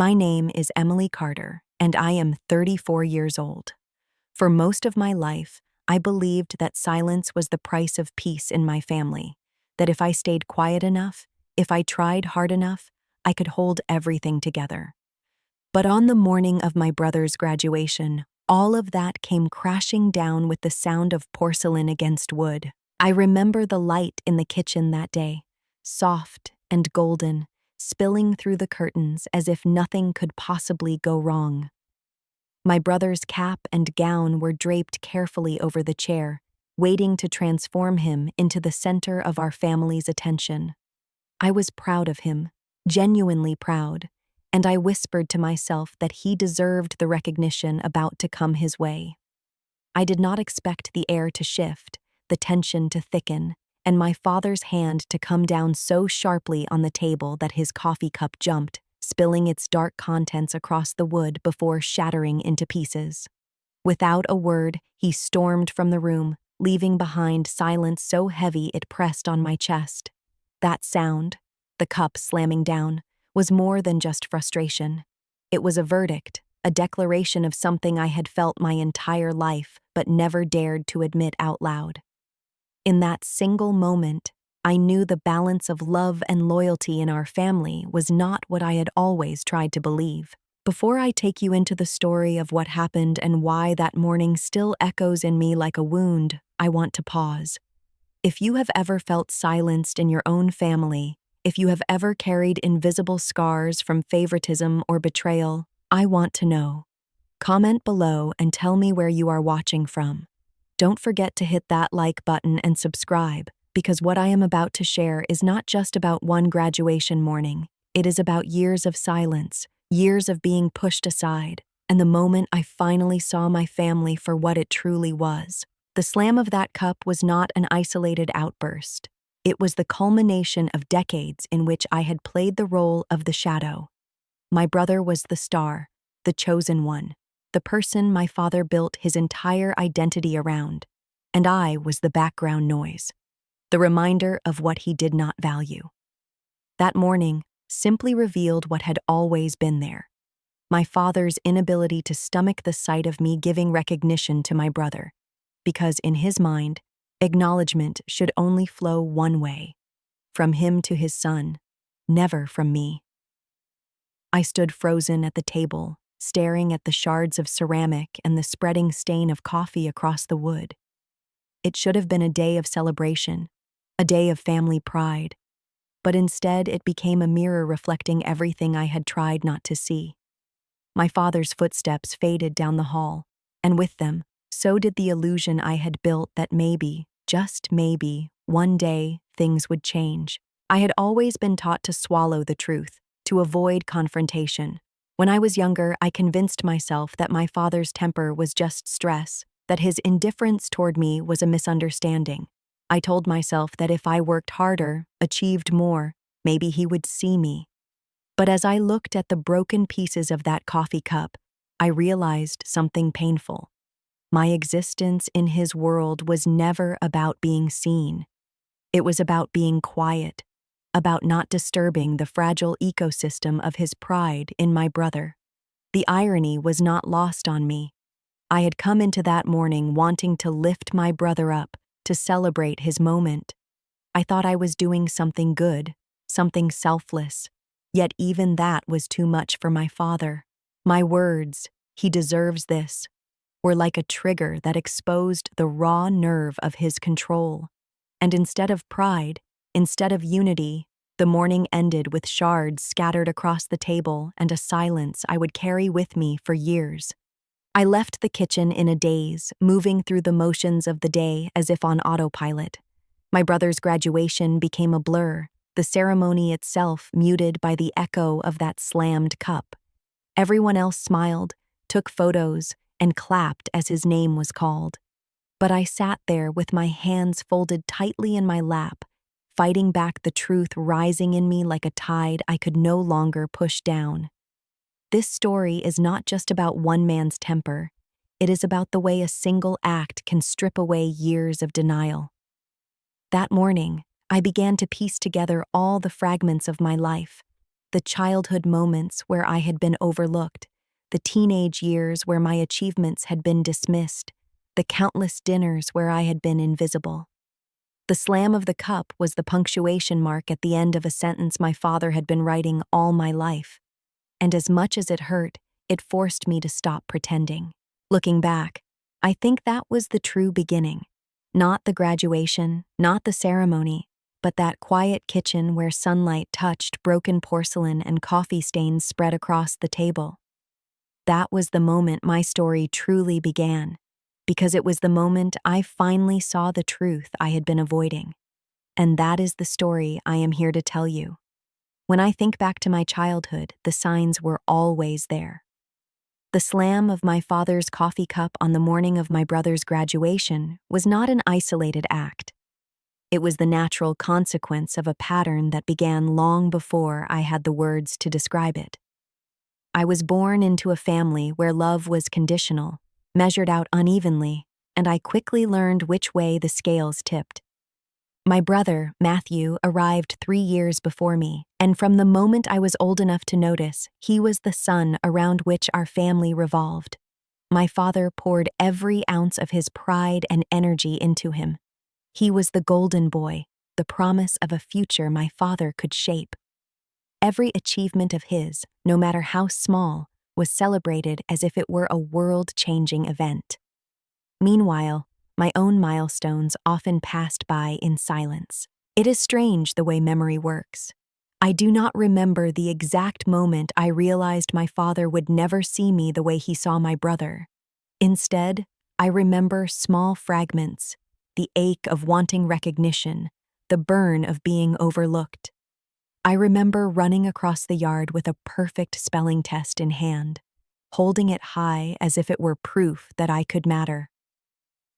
My name is Emily Carter, and I am 34 years old. For most of my life, I believed that silence was the price of peace in my family, that if I stayed quiet enough, if I tried hard enough, I could hold everything together. But on the morning of my brother's graduation, all of that came crashing down with the sound of porcelain against wood. I remember the light in the kitchen that day, soft and golden, spilling through the curtains as if nothing could possibly go wrong. My brother's cap and gown were draped carefully over the chair, waiting to transform him into the center of our family's attention. I was proud of him, genuinely proud, and I whispered to myself that he deserved the recognition about to come his way. I did not expect the air to shift, the tension to thicken, and my father's hand to come down so sharply on the table that his coffee cup jumped, spilling its dark contents across the wood before shattering into pieces. Without a word, he stormed from the room, leaving behind silence so heavy it pressed on my chest. That sound, the cup slamming down, was more than just frustration. It was a verdict, a declaration of something I had felt my entire life but never dared to admit out loud. In that single moment, I knew the balance of love and loyalty in our family was not what I had always tried to believe. Before I take you into the story of what happened and why that morning still echoes in me like a wound, I want to pause. If you have ever felt silenced in your own family, if you have ever carried invisible scars from favoritism or betrayal, I want to know. Comment below and tell me where you are watching from. Don't forget to hit that like button and subscribe, because what I am about to share is not just about one graduation morning. It is about years of silence, years of being pushed aside, and the moment I finally saw my family for what it truly was. The slam of that cup was not an isolated outburst. It was the culmination of decades in which I had played the role of the shadow. My brother was the star, the chosen one, the person my father built his entire identity around, and I was the background noise, the reminder of what he did not value. That morning simply revealed what had always been there: my father's inability to stomach the sight of me giving recognition to my brother, because in his mind, acknowledgement should only flow one way, from him to his son, never from me. I stood frozen at the table, staring at the shards of ceramic and the spreading stain of coffee across the wood. It should have been a day of celebration, a day of family pride, but instead it became a mirror reflecting everything I had tried not to see. My father's footsteps faded down the hall, and with them, so did the illusion I had built that maybe, just maybe, one day, things would change. I had always been taught to swallow the truth, to avoid confrontation. When I was younger, I convinced myself that my father's temper was just stress, that his indifference toward me was a misunderstanding. I told myself that if I worked harder, achieved more, maybe he would see me. But as I looked at the broken pieces of that coffee cup, I realized something painful. My existence in his world was never about being seen. It was about being quiet, about not disturbing the fragile ecosystem of his pride in my brother. The irony was not lost on me. I had come into that morning wanting to lift my brother up, to celebrate his moment. I thought I was doing something good, something selfless, yet even that was too much for my father. My words, "He deserves this," were like a trigger that exposed the raw nerve of his control. And instead of pride, instead of unity, the morning ended with shards scattered across the table and a silence I would carry with me for years. I left the kitchen in a daze, moving through the motions of the day as if on autopilot. My brother's graduation became a blur, the ceremony itself muted by the echo of that slammed cup. Everyone else smiled, took photos, and clapped as his name was called. But I sat there with my hands folded tightly in my lap, fighting back the truth rising in me like a tide I could no longer push down. This story is not just about one man's temper. It is about the way a single act can strip away years of denial. That morning, I began to piece together all the fragments of my life. The childhood moments where I had been overlooked, the teenage years where my achievements had been dismissed, the countless dinners where I had been invisible. The slam of the cup was the punctuation mark at the end of a sentence my father had been writing all my life. And as much as it hurt, it forced me to stop pretending. Looking back, I think that was the true beginning. Not the graduation, not the ceremony, but that quiet kitchen where sunlight touched broken porcelain and coffee stains spread across the table. That was the moment my story truly began, because it was the moment I finally saw the truth I had been avoiding. And that is the story I am here to tell you. When I think back to my childhood, the signs were always there. The slam of my father's coffee cup on the morning of my brother's graduation was not an isolated act. It was the natural consequence of a pattern that began long before I had the words to describe it. I was born into a family where love was conditional, measured out unevenly, and I quickly learned which way the scales tipped. My brother, Matthew, arrived 3 years before me, and from the moment I was old enough to notice, he was the sun around which our family revolved. My father poured every ounce of his pride and energy into him. He was the golden boy, the promise of a future my father could shape. Every achievement of his, no matter how small, was celebrated as if it were a world-changing event. Meanwhile, my own milestones often passed by in silence. It is strange the way memory works. I do not remember the exact moment I realized my father would never see me the way he saw my brother. Instead, I remember small fragments, the ache of wanting recognition, the burn of being overlooked. I remember running across the yard with a perfect spelling test in hand, holding it high as if it were proof that I could matter.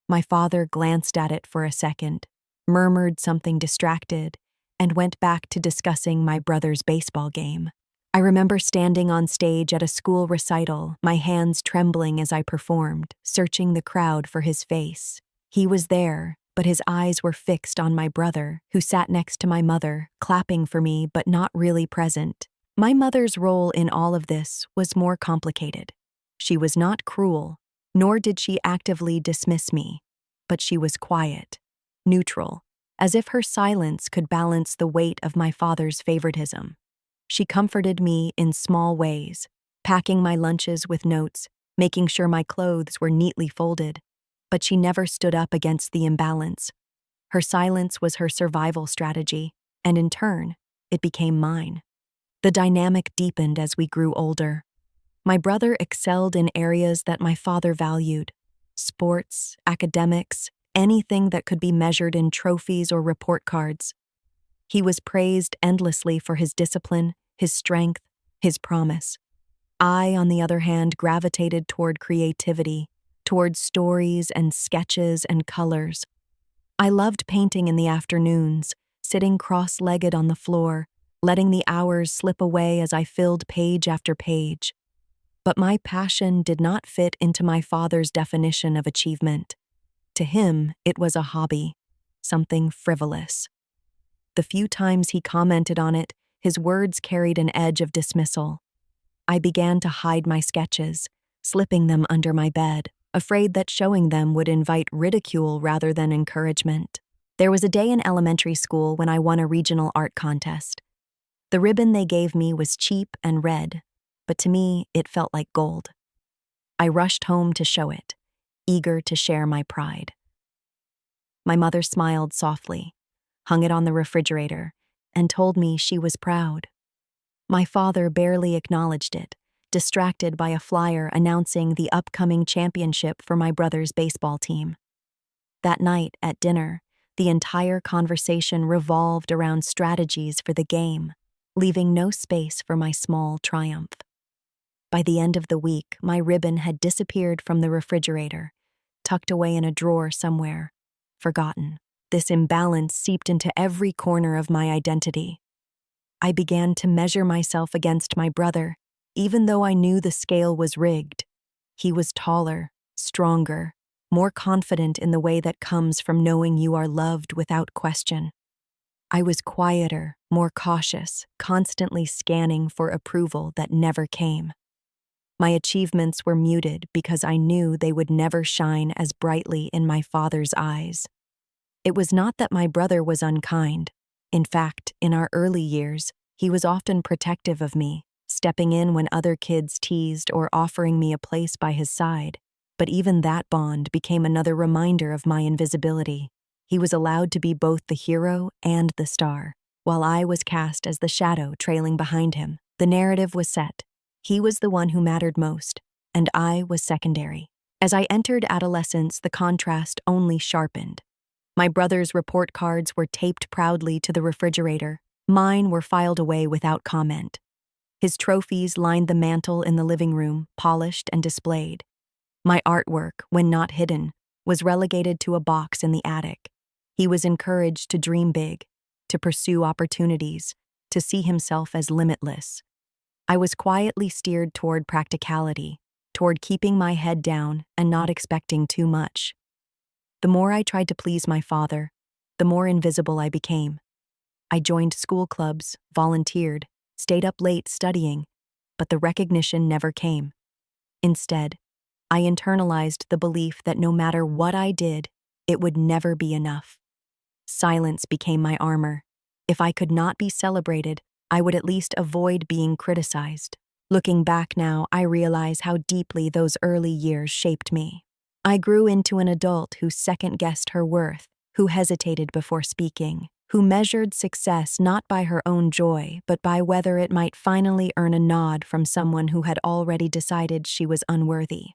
My father glanced at it for a second, murmured something distracted, and went back to discussing my brother's baseball game. I remember standing on stage at a school recital, my hands trembling as I performed, searching the crowd for his face. He was there, but his eyes were fixed on my brother, who sat next to my mother, clapping for me but not really present. My mother's role in all of this was more complicated. She was not cruel, nor did she actively dismiss me, but she was quiet, neutral, as if her silence could balance the weight of my father's favoritism. She comforted me in small ways, packing my lunches with notes, making sure my clothes were neatly folded, but she never stood up against the imbalance. Her silence was her survival strategy, and in turn, it became mine. The dynamic deepened as we grew older. My brother excelled in areas that my father valued: sports, academics, anything that could be measured in trophies or report cards. He was praised endlessly for his discipline, his strength, his promise. I, on the other hand, gravitated toward creativity, toward stories and sketches and colors. I loved painting in the afternoons, sitting cross-legged on the floor, letting the hours slip away as I filled page after page. But my passion did not fit into my father's definition of achievement. To him, it was a hobby, something frivolous. The few times he commented on it, his words carried an edge of dismissal. I began to hide my sketches, slipping them under my bed, afraid that showing them would invite ridicule rather than encouragement. There was a day in elementary school when I won a regional art contest. The ribbon they gave me was cheap and red, but to me, it felt like gold. I rushed home to show it, eager to share my pride. My mother smiled softly, hung it on the refrigerator, and told me she was proud. My father barely acknowledged it, distracted by a flyer announcing the upcoming championship for my brother's baseball team. That night at dinner, the entire conversation revolved around strategies for the game, leaving no space for my small triumph. By the end of the week, my ribbon had disappeared from the refrigerator, tucked away in a drawer somewhere, forgotten. This imbalance seeped into every corner of my identity. I began to measure myself against my brother, even though I knew the scale was rigged. He was taller, stronger, more confident in the way that comes from knowing you are loved without question. I was quieter, more cautious, constantly scanning for approval that never came. My achievements were muted because I knew they would never shine as brightly in my father's eyes. It was not that my brother was unkind. In fact, in our early years, he was often protective of me, stepping in when other kids teased or offering me a place by his side. But even that bond became another reminder of my invisibility. He was allowed to be both the hero and the star, while I was cast as the shadow trailing behind him. The narrative was set. He was the one who mattered most, and I was secondary. As I entered adolescence, the contrast only sharpened. My brother's report cards were taped proudly to the refrigerator. Mine were filed away without comment. His trophies lined the mantel in the living room, polished and displayed. My artwork, when not hidden, was relegated to a box in the attic. He was encouraged to dream big, to pursue opportunities, to see himself as limitless. I was quietly steered toward practicality, toward keeping my head down and not expecting too much. The more I tried to please my father, the more invisible I became. I joined school clubs, volunteered, stayed up late studying, but the recognition never came. Instead, I internalized the belief that no matter what I did, it would never be enough. Silence became my armor. If I could not be celebrated, I would at least avoid being criticized. Looking back now, I realize how deeply those early years shaped me. I grew into an adult who second-guessed her worth, who hesitated before speaking, who measured success not by her own joy, but by whether it might finally earn a nod from someone who had already decided she was unworthy.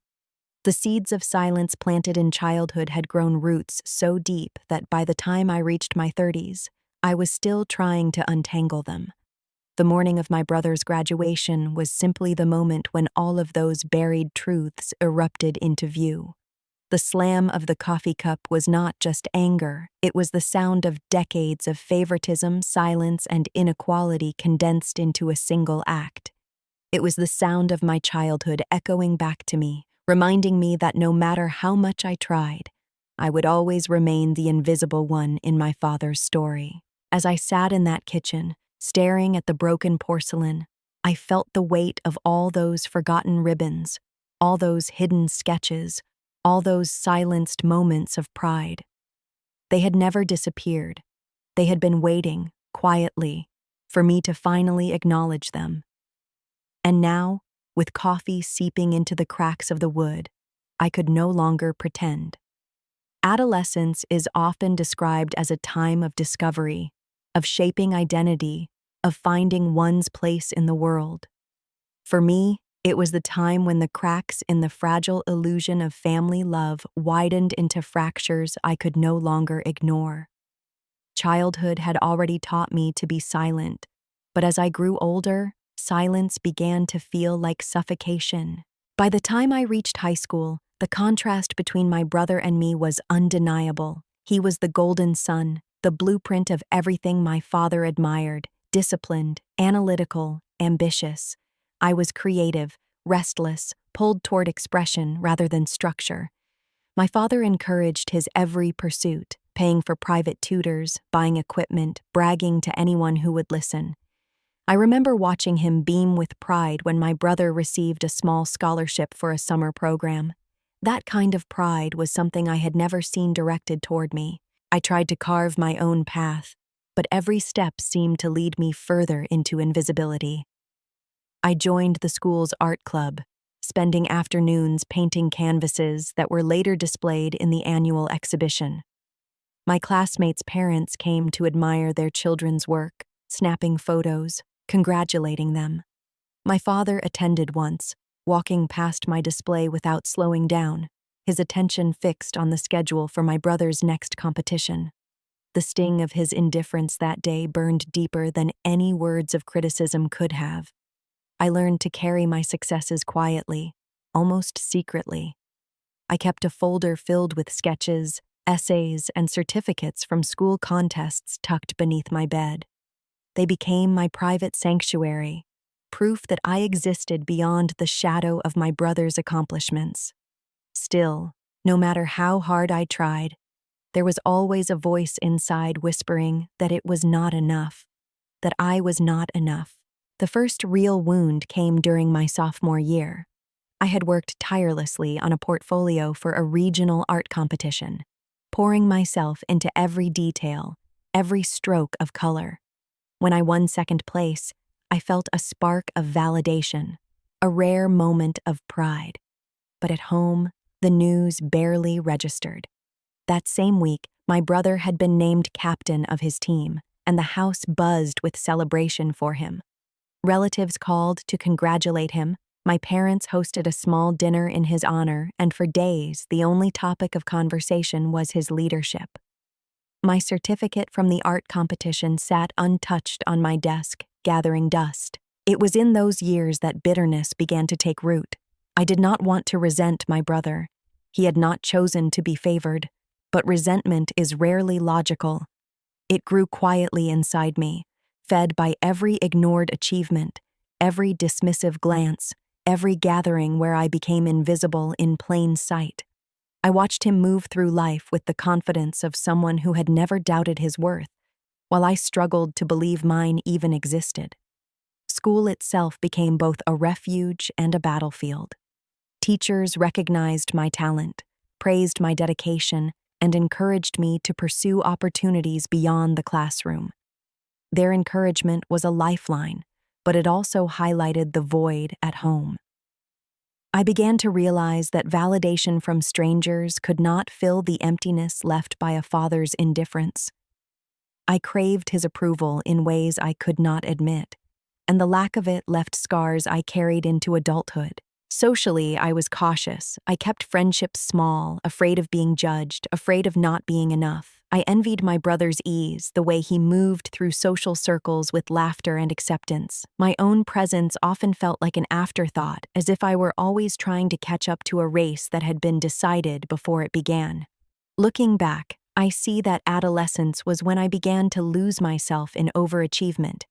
The seeds of silence planted in childhood had grown roots so deep that by the time I reached my 30s, I was still trying to untangle them. The morning of my brother's graduation was simply the moment when all of those buried truths erupted into view. The slam of the coffee cup was not just anger, it was the sound of decades of favoritism, silence, and inequality condensed into a single act. It was the sound of my childhood echoing back to me, reminding me that no matter how much I tried, I would always remain the invisible one in my father's story. As I sat in that kitchen, staring at the broken porcelain, I felt the weight of all those forgotten ribbons, all those hidden sketches, all those silenced moments of pride. They had never disappeared. They had been waiting, quietly, for me to finally acknowledge them. And now, with coffee seeping into the cracks of the wood, I could no longer pretend. Adolescence is often described as a time of discovery, of shaping identity, of finding one's place in the world. For me, it was the time when the cracks in the fragile illusion of family love widened into fractures I could no longer ignore. Childhood had already taught me to be silent, but as I grew older, silence began to feel like suffocation. By the time I reached high school, the contrast between my brother and me was undeniable. He was the golden son, the blueprint of everything my father admired, disciplined, analytical, ambitious. I was creative, restless, pulled toward expression rather than structure. My father encouraged his every pursuit, paying for private tutors, buying equipment, bragging to anyone who would listen. I remember watching him beam with pride when my brother received a small scholarship for a summer program. That kind of pride was something I had never seen directed toward me. I tried to carve my own path, but every step seemed to lead me further into invisibility. I joined the school's art club, spending afternoons painting canvases that were later displayed in the annual exhibition. My classmates' parents came to admire their children's work, snapping photos, congratulating them. My father attended once, walking past my display without slowing down, his attention fixed on the schedule for my brother's next competition. The sting of his indifference that day burned deeper than any words of criticism could have. I learned to carry my successes quietly, almost secretly. I kept a folder filled with sketches, essays, and certificates from school contests tucked beneath my bed. They became my private sanctuary, proof that I existed beyond the shadow of my brother's accomplishments. Still, no matter how hard I tried, there was always a voice inside whispering that it was not enough. that I was not enough. The first real wound came during my sophomore year. I had worked tirelessly on a portfolio for a regional art competition, pouring myself into every detail, every stroke of color. When I won second place, I felt a spark of validation, a rare moment of pride. But at home, the news barely registered. That same week, my brother had been named captain of his team, and the house buzzed with celebration for him. Relatives called to congratulate him. My parents hosted a small dinner in his honor, and for days, the only topic of conversation was his leadership. My certificate from the art competition sat untouched on my desk, gathering dust. It was in those years that bitterness began to take root. I did not want to resent my brother. He had not chosen to be favored, but resentment is rarely logical. It grew quietly inside me, fed by every ignored achievement, every dismissive glance, every gathering where I became invisible in plain sight. I watched him move through life with the confidence of someone who had never doubted his worth, while I struggled to believe mine even existed. School itself became both a refuge and a battlefield. Teachers recognized my talent, praised my dedication, and encouraged me to pursue opportunities beyond the classroom. Their encouragement was a lifeline, but it also highlighted the void at home. I began to realize that validation from strangers could not fill the emptiness left by a father's indifference. I craved his approval in ways I could not admit, and the lack of it left scars I carried into adulthood. Socially, I was cautious. I kept friendships small, afraid of being judged, afraid of not being enough. I envied my brother's ease, the way he moved through social circles with laughter and acceptance. My own presence often felt like an afterthought, as if I were always trying to catch up to a race that had been decided before it began. Looking back, I see that adolescence was when I began to lose myself in overachievement.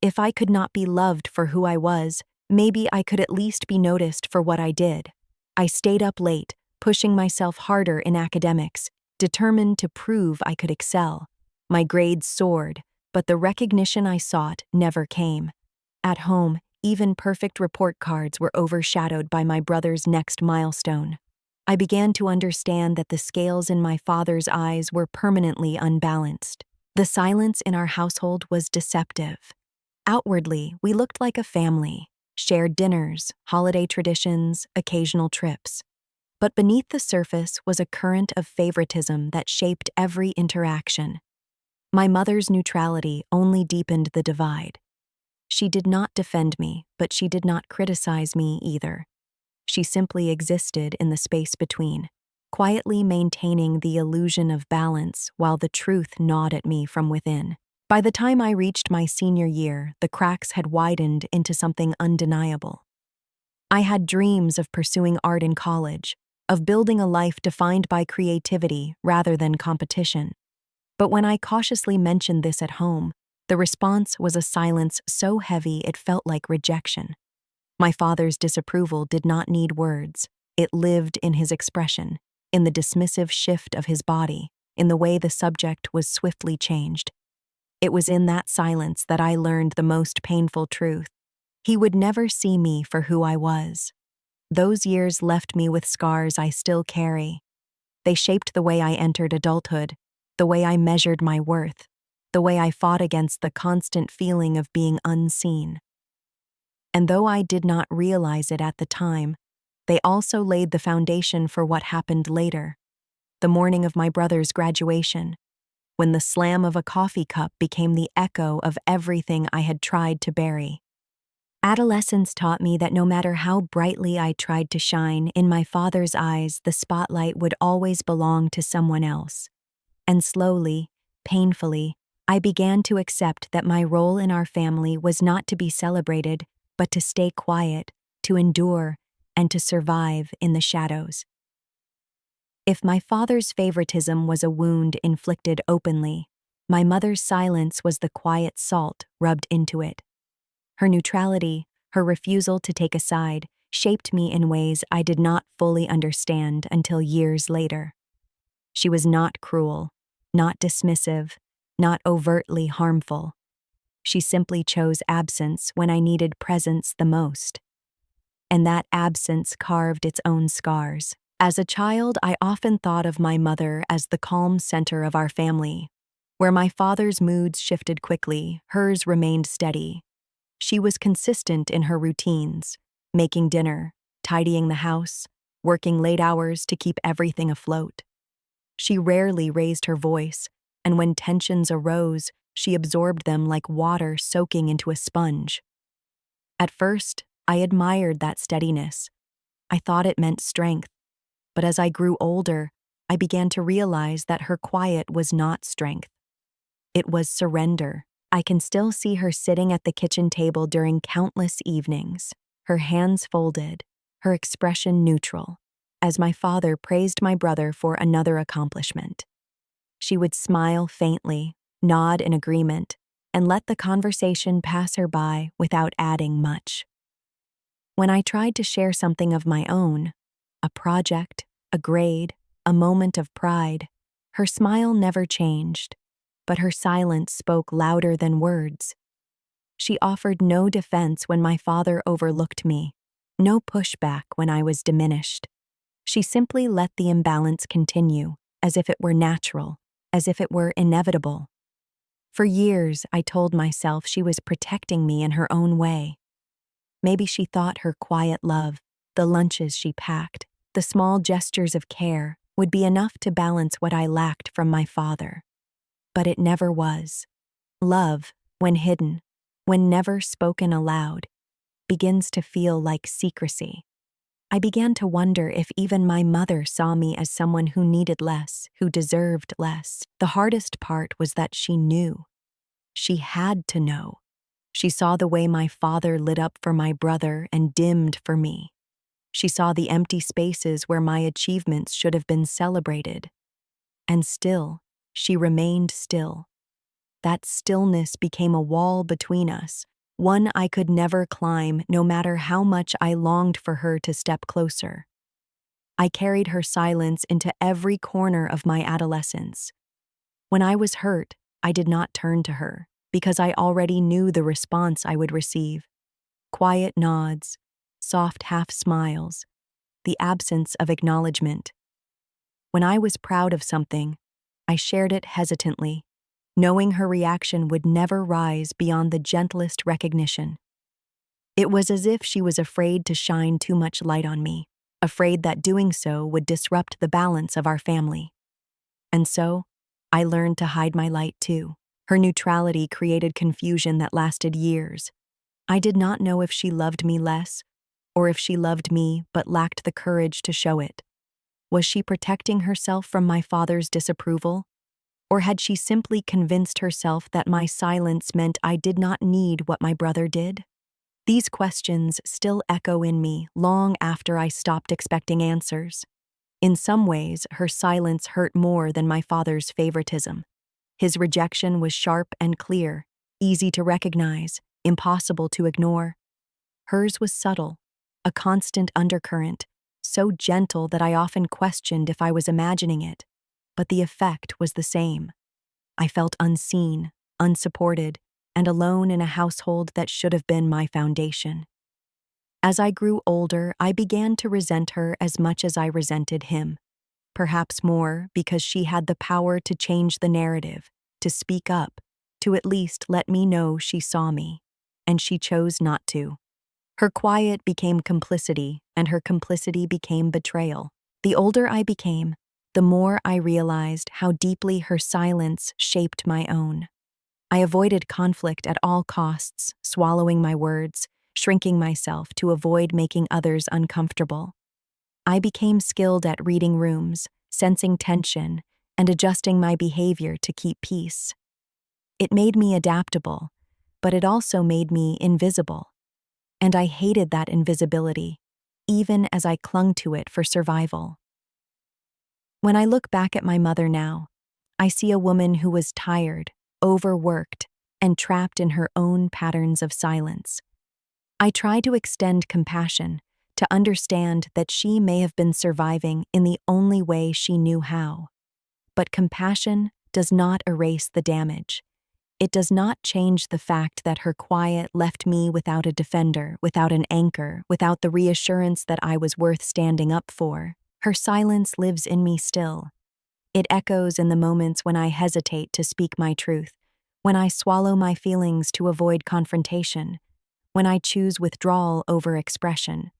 If I could not be loved for who I was, maybe I could at least be noticed for what I did. I stayed up late, pushing myself harder in academics, determined to prove I could excel. My grades soared, but the recognition I sought never came. At home, even perfect report cards were overshadowed by my brother's next milestone. I began to understand that the scales in my father's eyes were permanently unbalanced. The silence in our household was deceptive. Outwardly, we looked like a family, shared dinners, holiday traditions, occasional trips. But beneath the surface was a current of favoritism that shaped every interaction. My mother's neutrality only deepened the divide. She did not defend me, but she did not criticize me either. She simply existed in the space between, quietly maintaining the illusion of balance while the truth gnawed at me from within. By the time I reached my senior year, the cracks had widened into something undeniable. I had dreams of pursuing art in college, of building a life defined by creativity rather than competition. But when I cautiously mentioned this at home, the response was a silence so heavy it felt like rejection. My father's disapproval did not need words. It lived in his expression, in the dismissive shift of his body, in the way the subject was swiftly changed. It was in that silence that I learned the most painful truth. He would never see me for who I was. Those years left me with scars I still carry. They shaped the way I entered adulthood, the way I measured my worth, the way I fought against the constant feeling of being unseen. And though I did not realize it at the time, they also laid the foundation for what happened later. The morning of my brother's graduation, when the slam of a coffee cup became the echo of everything I had tried to bury. Adolescence taught me that no matter how brightly I tried to shine, in my father's eyes, the spotlight would always belong to someone else. And slowly, painfully, I began to accept that my role in our family was not to be celebrated, but to stay quiet, to endure, and to survive in the shadows. If my father's favoritism was a wound inflicted openly, my mother's silence was the quiet salt rubbed into it. Her neutrality, her refusal to take a side, shaped me in ways I did not fully understand until years later. She was not cruel, not dismissive, not overtly harmful. She simply chose absence when I needed presence the most. And that absence carved its own scars. As a child, I often thought of my mother as the calm center of our family. Where my father's moods shifted quickly, hers remained steady. She was consistent in her routines, making dinner, tidying the house, working late hours to keep everything afloat. She rarely raised her voice, and when tensions arose, she absorbed them like water soaking into a sponge. At first, I admired that steadiness. I thought it meant strength. But as I grew older, I began to realize that her quiet was not strength. It was surrender. I can still see her sitting at the kitchen table during countless evenings, her hands folded, her expression neutral, as my father praised my brother for another accomplishment. She would smile faintly, nod in agreement, and let the conversation pass her by without adding much. When I tried to share something of my own, a project, a grade, a moment of pride, her smile never changed, but her silence spoke louder than words. She offered no defense when my father overlooked me, no pushback when I was diminished. She simply let the imbalance continue, as if it were natural, as if it were inevitable. For years, I told myself she was protecting me in her own way. Maybe she thought her quiet love, the lunches she packed, the small gestures of care, would be enough to balance what I lacked from my father. But it never was. Love, when hidden, when never spoken aloud, begins to feel like secrecy. I began to wonder if even my mother saw me as someone who needed less, who deserved less. The hardest part was that she knew. She had to know. She saw the way my father lit up for my brother and dimmed for me. She saw the empty spaces where my achievements should have been celebrated. And still, she remained still. That stillness became a wall between us, one I could never climb no matter how much I longed for her to step closer. I carried her silence into every corner of my adolescence. When I was hurt, I did not turn to her, because I already knew the response I would receive. Quiet nods, soft half-smiles, the absence of acknowledgement. When I was proud of something, I shared it hesitantly, knowing her reaction would never rise beyond the gentlest recognition. It was as if she was afraid to shine too much light on me, afraid that doing so would disrupt the balance of our family. And so, I learned to hide my light too. Her neutrality created confusion that lasted years. I did not know if she loved me less, or if she loved me but lacked the courage to show it. Was she protecting herself from my father's disapproval? Or had she simply convinced herself that my silence meant I did not need what my brother did? These questions still echo in me long after I stopped expecting answers. In some ways, her silence hurt more than my father's favoritism. His rejection was sharp and clear, easy to recognize, impossible to ignore. Hers was subtle, a constant undercurrent, so gentle that I often questioned if I was imagining it. But the effect was the same. I felt unseen, unsupported, and alone in a household that should have been my foundation. As I grew older, I began to resent her as much as I resented him. Perhaps more because she had the power to change the narrative, to speak up, to at least let me know she saw me. And she chose not to. Her quiet became complicity, and her complicity became betrayal. The older I became, the more I realized how deeply her silence shaped my own. I avoided conflict at all costs, swallowing my words, shrinking myself to avoid making others uncomfortable. I became skilled at reading rooms, sensing tension, and adjusting my behavior to keep peace. It made me adaptable, but it also made me invisible. And I hated that invisibility, even as I clung to it for survival. When I look back at my mother now, I see a woman who was tired, overworked, and trapped in her own patterns of silence. I try to extend compassion, to understand that she may have been surviving in the only way she knew how. But compassion does not erase the damage. It does not change the fact that her quiet left me without a defender, without an anchor, without the reassurance that I was worth standing up for. Her silence lives in me still. It echoes in the moments when I hesitate to speak my truth, when I swallow my feelings to avoid confrontation, when I choose withdrawal over expression.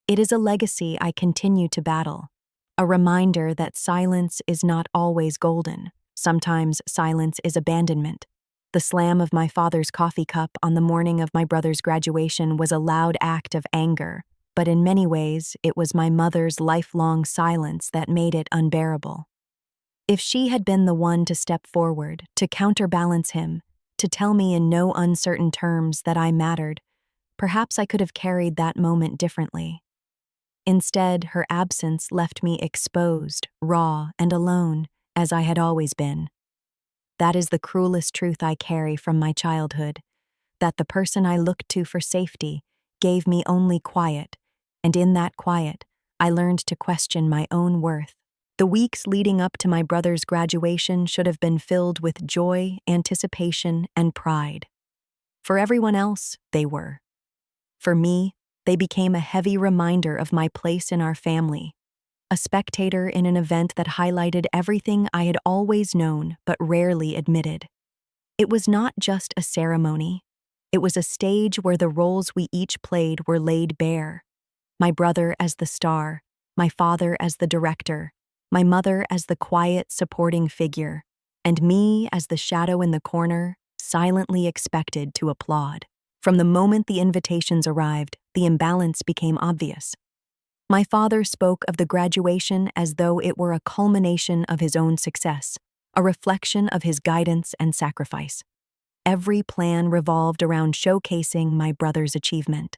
It is a legacy I continue to battle, a reminder that silence is not always golden. Sometimes silence is abandonment. The slam of my father's coffee cup on the morning of my brother's graduation was a loud act of anger, but in many ways it was my mother's lifelong silence that made it unbearable. If she had been the one to step forward, to counterbalance him, to tell me in no uncertain terms that I mattered, perhaps I could have carried that moment differently. Instead, her absence left me exposed, raw, and alone, as I had always been. That is the cruelest truth I carry from my childhood, that the person I looked to for safety gave me only quiet, and in that quiet, I learned to question my own worth. The weeks leading up to my brother's graduation should have been filled with joy, anticipation, and pride. For everyone else, they were. For me, they became a heavy reminder of my place in our family, a spectator in an event that highlighted everything I had always known but rarely admitted. It was not just a ceremony. It was a stage where the roles we each played were laid bare. My brother as the star, my father as the director, my mother as the quiet, supporting figure, and me as the shadow in the corner, silently expected to applaud. From the moment the invitations arrived, the imbalance became obvious. My father spoke of the graduation as though it were a culmination of his own success, a reflection of his guidance and sacrifice. Every plan revolved around showcasing my brother's achievement.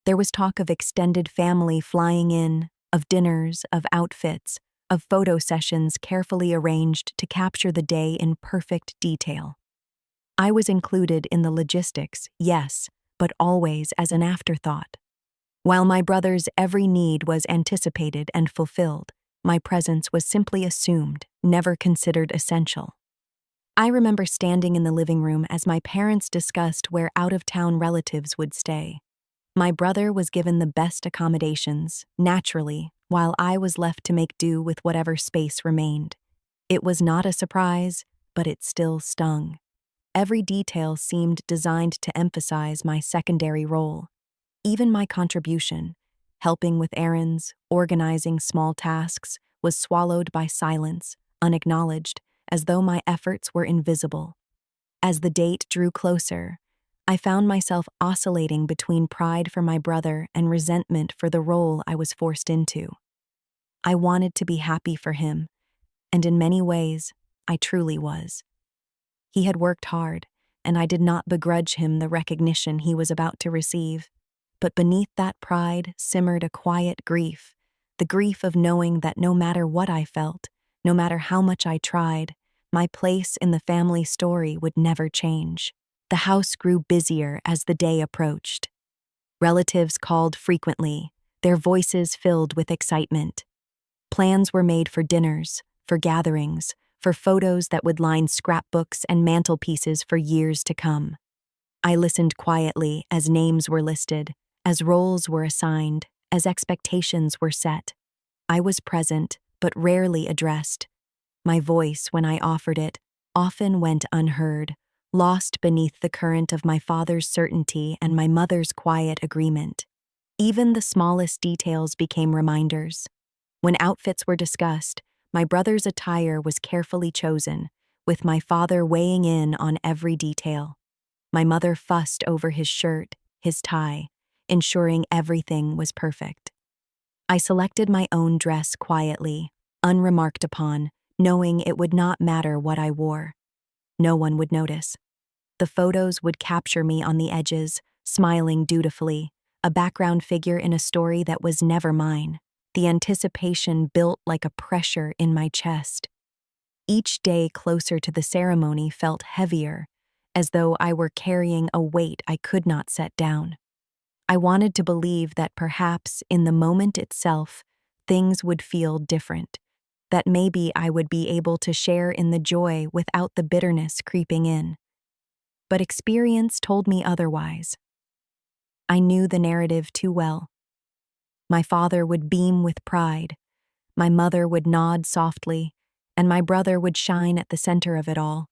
There was talk of extended family flying in, of dinners, of outfits, of photo sessions carefully arranged to capture the day in perfect detail. I was included in the logistics, yes, but always as an afterthought. While my brother's every need was anticipated and fulfilled, my presence was simply assumed, never considered essential. I remember standing in the living room as my parents discussed where out-of-town relatives would stay. My brother was given the best accommodations, naturally, while I was left to make do with whatever space remained. It was not a surprise, but it still stung. Every detail seemed designed to emphasize my secondary role. Even my contribution, helping with errands, organizing small tasks, was swallowed by silence, unacknowledged, as though my efforts were invisible. As the date drew closer, I found myself oscillating between pride for my brother and resentment for the role I was forced into. I wanted to be happy for him, and in many ways, I truly was. He had worked hard, and I did not begrudge him the recognition he was about to receive. But beneath that pride simmered a quiet grief, the grief of knowing that no matter what I felt, no matter how much I tried, my place in the family story would never change. The house grew busier as the day approached. Relatives called frequently, their voices filled with excitement. Plans were made for dinners, for gatherings, for photos that would line scrapbooks and mantelpieces for years to come. I listened quietly as names were listed, as roles were assigned, as expectations were set. I was present, but rarely addressed. My voice, when I offered it, often went unheard, lost beneath the current of my father's certainty and my mother's quiet agreement. Even the smallest details became reminders. When outfits were discussed, my brother's attire was carefully chosen, with my father weighing in on every detail. My mother fussed over his shirt, his tie, ensuring everything was perfect. I selected my own dress quietly, unremarked upon, knowing it would not matter what I wore. No one would notice. The photos would capture me on the edges, smiling dutifully, a background figure in a story that was never mine. The anticipation built like a pressure in my chest. Each day closer to the ceremony felt heavier, as though I were carrying a weight I could not set down. I wanted to believe that perhaps in the moment itself, things would feel different, that maybe I would be able to share in the joy without the bitterness creeping in. but experience told me otherwise. I knew the narrative too well. My father would beam with pride, my mother would nod softly, and my brother would shine at the center of it all.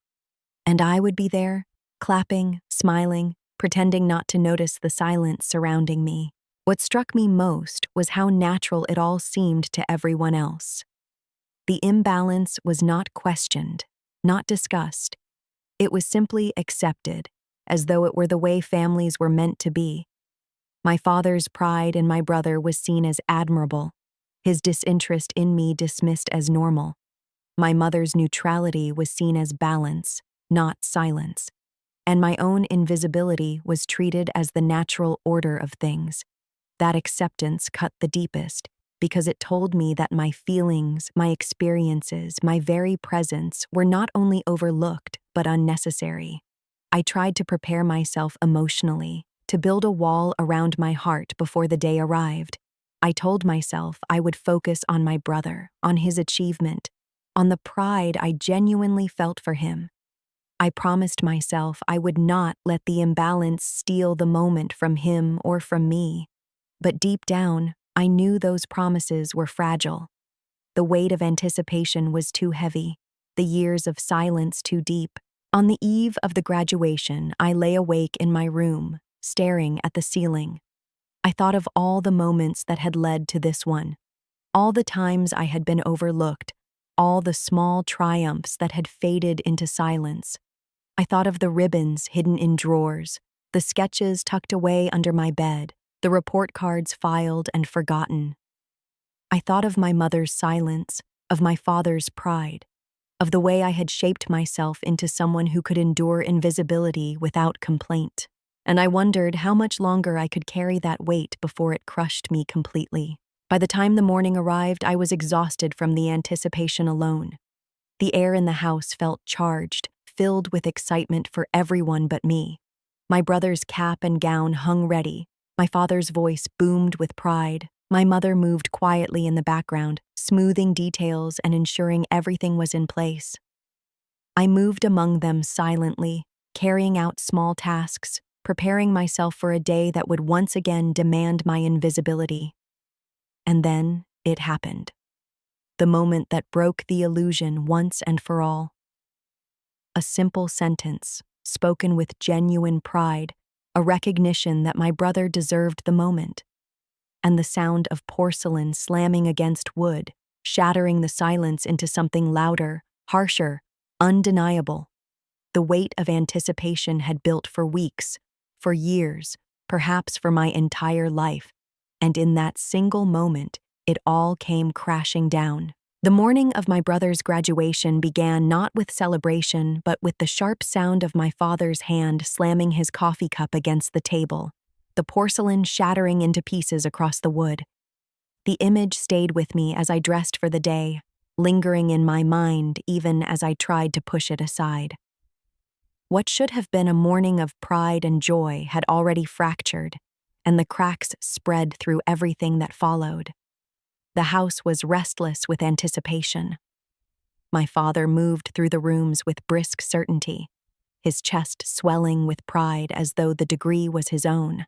And I would be there, clapping, smiling, pretending not to notice the silence surrounding me. What struck me most was how natural it all seemed to everyone else. The imbalance was not questioned, not discussed. It was simply accepted, as though it were the way families were meant to be. My father's pride in my brother was seen as admirable, his disinterest in me dismissed as normal. My mother's neutrality was seen as balance, not silence, and my own invisibility was treated as the natural order of things. That acceptance cut the deepest, because it told me that my feelings, my experiences, my very presence were not only overlooked, but unnecessary. I tried to prepare myself emotionally, to build a wall around my heart before the day arrived. I told myself I would focus on my brother, on his achievement, on the pride I genuinely felt for him. I promised myself I would not let the imbalance steal the moment from him or from me. But deep down, I knew those promises were fragile. The weight of anticipation was too heavy, the years of silence too deep. On the eve of the graduation, I lay awake in my room, staring at the ceiling. I thought of all the moments that had led to this one, all the times I had been overlooked, all the small triumphs that had faded into silence. I thought of the ribbons hidden in drawers, the sketches tucked away under my bed, the report cards filed and forgotten. I thought of my mother's silence, of my father's pride, of the way I had shaped myself into someone who could endure invisibility without complaint. And I wondered how much longer I could carry that weight before it crushed me completely. By the time the morning arrived, I was exhausted from the anticipation alone. The air in the house felt charged, filled with excitement for everyone but me. My brother's cap and gown hung ready. My father's voice boomed with pride. My mother moved quietly in the background, smoothing details and ensuring everything was in place. I moved among them silently, carrying out small tasks, preparing myself for a day that would once again demand my invisibility. And then it happened. The moment that broke the illusion once and for all. A simple sentence, spoken with genuine pride, a recognition that my brother deserved the moment, and the sound of porcelain slamming against wood, shattering the silence into something louder, harsher, undeniable. The weight of anticipation had built for weeks, for years, perhaps for my entire life, and in that single moment, it all came crashing down. The morning of my brother's graduation began not with celebration, but with the sharp sound of my father's hand slamming his coffee cup against the table, the porcelain shattering into pieces across the wood. The image stayed with me as I dressed for the day, lingering in my mind even as I tried to push it aside. What should have been a morning of pride and joy had already fractured, and the cracks spread through everything that followed. The house was restless with anticipation. My father moved through the rooms with brisk certainty, his chest swelling with pride as though the degree was his own.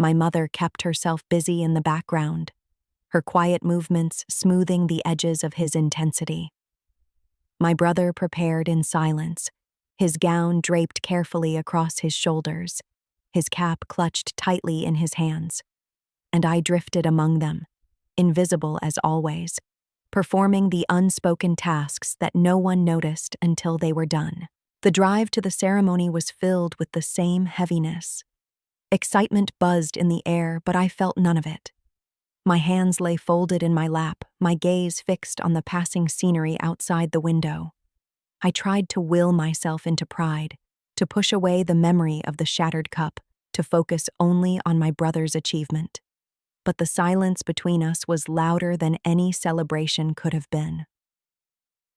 My mother kept herself busy in the background, her quiet movements smoothing the edges of his intensity. My brother prepared in silence, his gown draped carefully across his shoulders, his cap clutched tightly in his hands, and I drifted among them, invisible as always, performing the unspoken tasks that no one noticed until they were done. The drive to the ceremony was filled with the same heaviness. Excitement buzzed in the air, but I felt none of it. My hands lay folded in my lap, my gaze fixed on the passing scenery outside the window. I tried to will myself into pride, to push away the memory of the shattered cup, to focus only on my brother's achievement. But the silence between us was louder than any celebration could have been.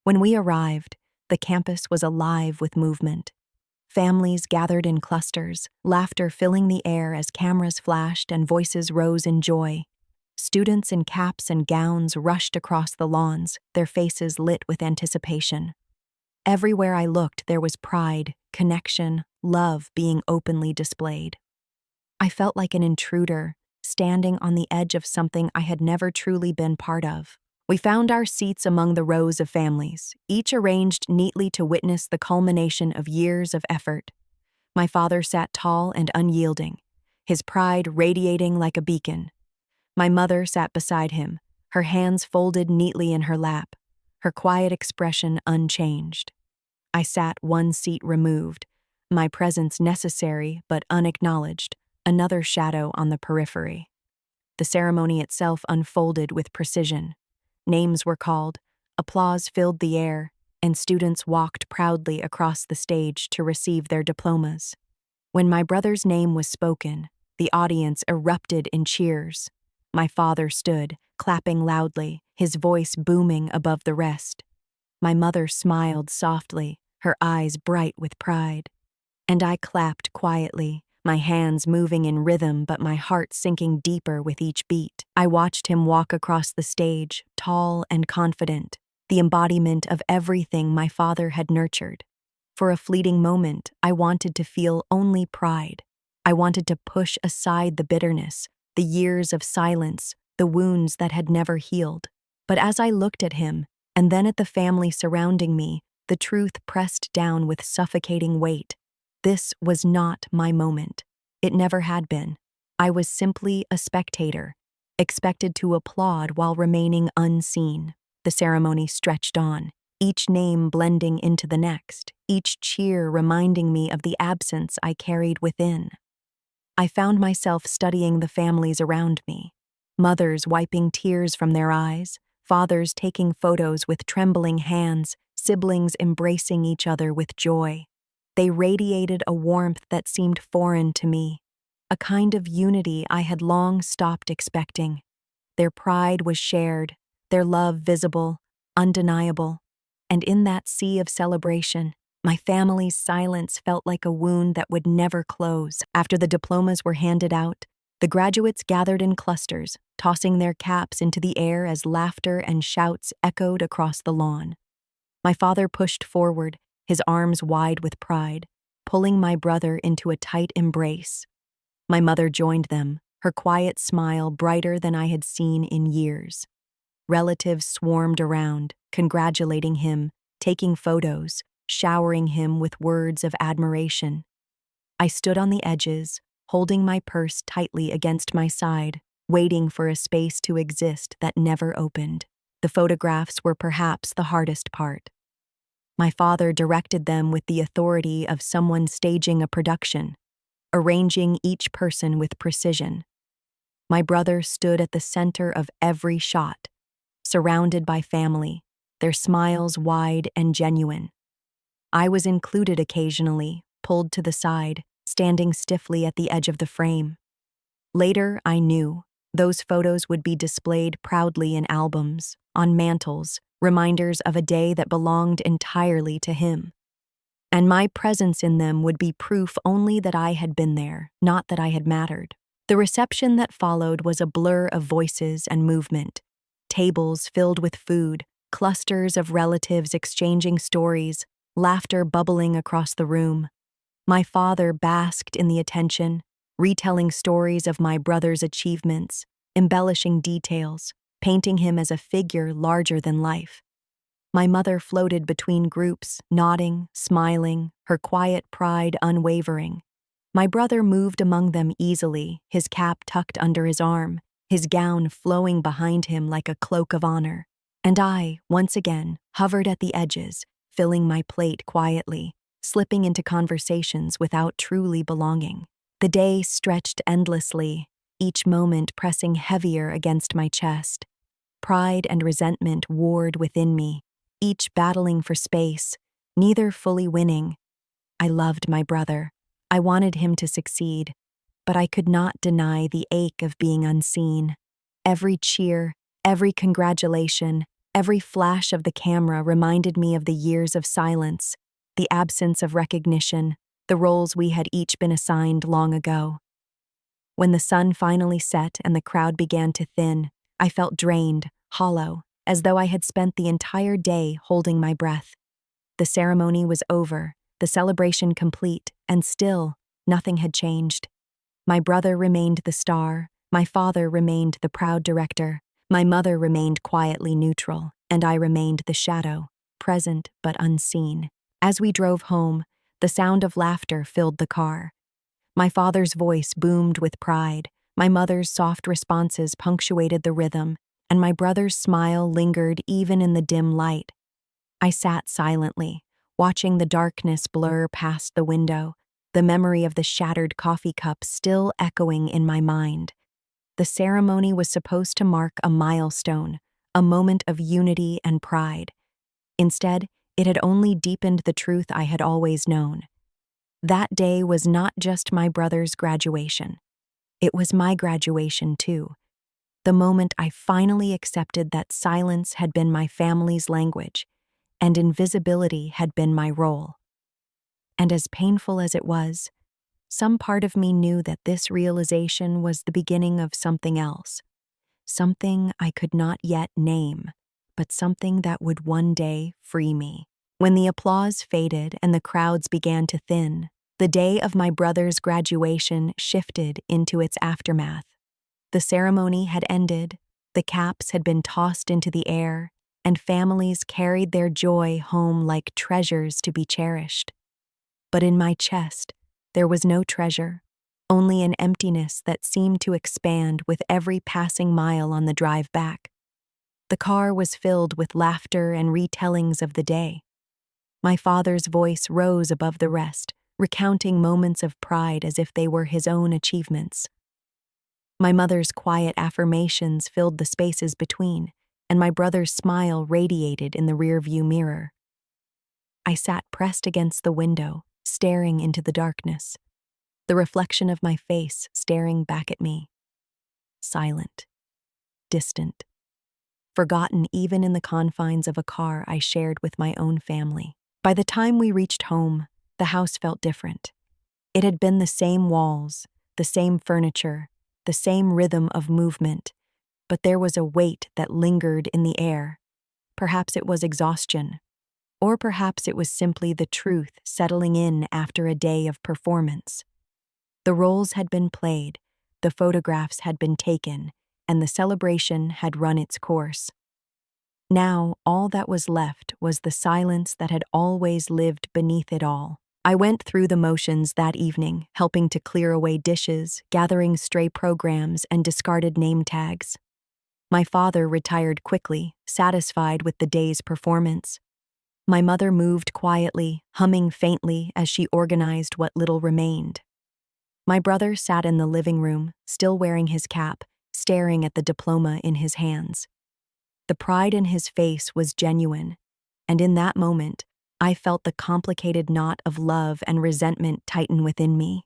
When we arrived, the campus was alive with movement. Families gathered in clusters, laughter filling the air as cameras flashed and voices rose in joy. Students in caps and gowns rushed across the lawns, their faces lit with anticipation. Everywhere I looked, there was pride, connection, love being openly displayed. I felt like an intruder, standing on the edge of something I had never truly been part of. We found our seats among the rows of families, each arranged neatly to witness the culmination of years of effort. My father sat tall and unyielding, his pride radiating like a beacon. My mother sat beside him, her hands folded neatly in her lap, her quiet expression unchanged. I sat one seat removed, my presence necessary but unacknowledged, another shadow on the periphery. The ceremony itself unfolded with precision. Names were called, applause filled the air, and students walked proudly across the stage to receive their diplomas. When my brother's name was spoken, the audience erupted in cheers. My father stood, clapping loudly, his voice booming above the rest. My mother smiled softly, her eyes bright with pride. And I clapped quietly, my hands moving in rhythm but my heart sinking deeper with each beat. I watched him walk across the stage, tall and confident, the embodiment of everything my father had nurtured. For a fleeting moment, I wanted to feel only pride. I wanted to push aside the bitterness, the years of silence, the wounds that had never healed. But as I looked at him, and then at the family surrounding me, the truth pressed down with suffocating weight. This was not my moment. It never had been. I was simply a spectator, expected to applaud while remaining unseen. The ceremony stretched on, each name blending into the next, each cheer reminding me of the absence I carried within. I found myself studying the families around me, mothers wiping tears from their eyes, fathers taking photos with trembling hands, siblings embracing each other with joy. They radiated a warmth that seemed foreign to me, a kind of unity I had long stopped expecting. Their pride was shared, their love visible, undeniable, and in that sea of celebration, my family's silence felt like a wound that would never close. After the diplomas were handed out, the graduates gathered in clusters, tossing their caps into the air as laughter and shouts echoed across the lawn. My father pushed forward, his arms wide with pride, pulling my brother into a tight embrace. My mother joined them, her quiet smile brighter than I had seen in years. Relatives swarmed around, congratulating him, taking photos, showering him with words of admiration. I stood on the edges, holding my purse tightly against my side, waiting for a space to exist that never opened. The photographs were perhaps the hardest part. My father directed them with the authority of someone staging a production, arranging each person with precision. My brother stood at the center of every shot, surrounded by family, their smiles wide and genuine. I was included occasionally, pulled to the side, standing stiffly at the edge of the frame. Later, I knew, those photos would be displayed proudly in albums, on mantels, reminders of a day that belonged entirely to him. And my presence in them would be proof only that I had been there, not that I had mattered. The reception that followed was a blur of voices and movement. Tables filled with food, clusters of relatives exchanging stories, laughter bubbling across the room. My father basked in the attention, retelling stories of my brother's achievements, embellishing details, painting him as a figure larger than life. My mother floated between groups, nodding, smiling, her quiet pride unwavering. My brother moved among them easily, his cap tucked under his arm, his gown flowing behind him like a cloak of honor. And I, once again, hovered at the edges, filling my plate quietly, slipping into conversations without truly belonging. The day stretched endlessly, each moment pressing heavier against my chest. Pride and resentment warred within me, each battling for space, neither fully winning. I loved my brother. I wanted him to succeed, but I could not deny the ache of being unseen. Every cheer, every congratulation, every flash of the camera reminded me of the years of silence, the absence of recognition, the roles we had each been assigned long ago. When the sun finally set and the crowd began to thin, I felt drained, hollow, as though I had spent the entire day holding my breath. The ceremony was over, the celebration complete, and still, nothing had changed. My brother remained the star, my father remained the proud director, my mother remained quietly neutral, and I remained the shadow, present but unseen. As we drove home, the sound of laughter filled the car. My father's voice boomed with pride, my mother's soft responses punctuated the rhythm, and my brother's smile lingered even in the dim light. I sat silently, watching the darkness blur past the window, the memory of the shattered coffee cup still echoing in my mind. The ceremony was supposed to mark a milestone, a moment of unity and pride. Instead, it had only deepened the truth I had always known. That day was not just my brother's graduation. It was my graduation, too. The moment I finally accepted that silence had been my family's language, and invisibility had been my role. And as painful as it was, some part of me knew that this realization was the beginning of something else, something I could not yet name, but something that would one day free me. When the applause faded and the crowds began to thin, the day of my brother's graduation shifted into its aftermath. The ceremony had ended, the caps had been tossed into the air, and families carried their joy home like treasures to be cherished. But in my chest, there was no treasure, only an emptiness that seemed to expand with every passing mile on the drive back. The car was filled with laughter and retellings of the day. My father's voice rose above the rest, recounting moments of pride as if they were his own achievements. My mother's quiet affirmations filled the spaces between, and my brother's smile radiated in the rearview mirror. I sat pressed against the window, staring into the darkness, the reflection of my face staring back at me. Silent, distant, forgotten even in the confines of a car I shared with my own family. By the time we reached home, the house felt different. It had been the same walls, the same furniture, the same rhythm of movement, but there was a weight that lingered in the air. Perhaps it was exhaustion, or perhaps it was simply the truth settling in after a day of performance. The roles had been played, the photographs had been taken, and the celebration had run its course. Now, all that was left was the silence that had always lived beneath it all. I went through the motions that evening, helping to clear away dishes, gathering stray programs and discarded name tags. My father retired quickly, satisfied with the day's performance. My mother moved quietly, humming faintly as she organized what little remained. My brother sat in the living room, still wearing his cap, staring at the diploma in his hands. The pride in his face was genuine, and in that moment, I felt the complicated knot of love and resentment tighten within me.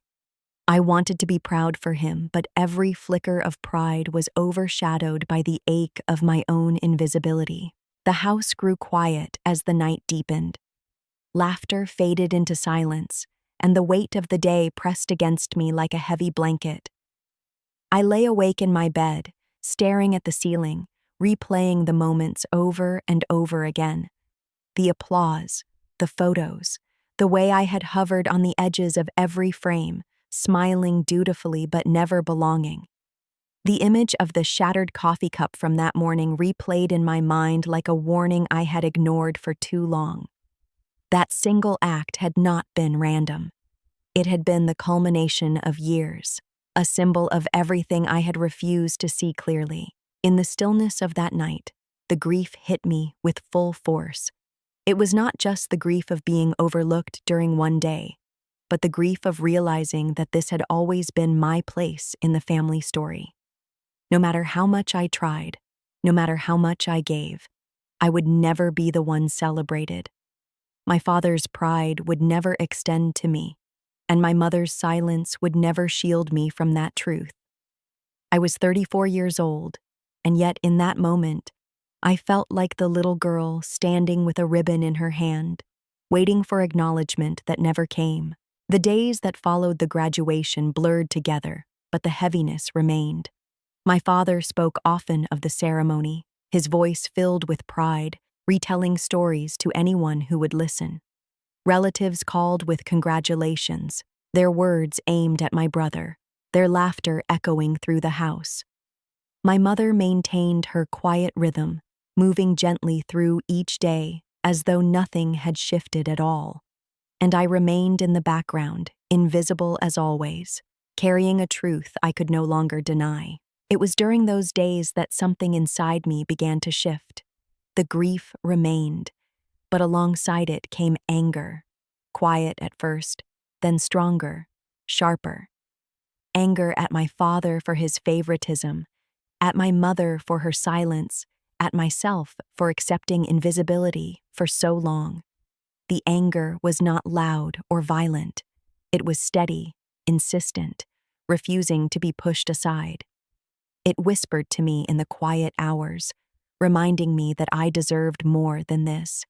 I wanted to be proud for him, but every flicker of pride was overshadowed by the ache of my own invisibility. The house grew quiet as the night deepened. Laughter faded into silence, and the weight of the day pressed against me like a heavy blanket. I lay awake in my bed, staring at the ceiling, replaying the moments over and over again. The applause, the photos, the way I had hovered on the edges of every frame, smiling dutifully but never belonging. The image of the shattered coffee cup from that morning replayed in my mind like a warning I had ignored for too long. That single act had not been random. It had been the culmination of years, a symbol of everything I had refused to see clearly. In the stillness of that night, the grief hit me with full force. It was not just the grief of being overlooked during one day, but the grief of realizing that this had always been my place in the family story. No matter how much I tried, no matter how much I gave, I would never be the one celebrated. My father's pride would never extend to me, and my mother's silence would never shield me from that truth. I was 34 years old, and yet in that moment, I felt like the little girl standing with a ribbon in her hand, waiting for acknowledgement that never came. The days that followed the graduation blurred together, but the heaviness remained. My father spoke often of the ceremony, his voice filled with pride, retelling stories to anyone who would listen. Relatives called with congratulations, their words aimed at my brother, their laughter echoing through the house. My mother maintained her quiet rhythm, moving gently through each day as though nothing had shifted at all. And I remained in the background, invisible as always, carrying a truth I could no longer deny. It was during those days that something inside me began to shift. The grief remained, but alongside it came anger, quiet at first, then stronger, sharper. Anger at my father for his favoritism, at my mother for her silence, at myself for accepting invisibility for so long. The anger was not loud or violent. It was steady, insistent, refusing to be pushed aside. It whispered to me in the quiet hours, reminding me that I deserved more than this,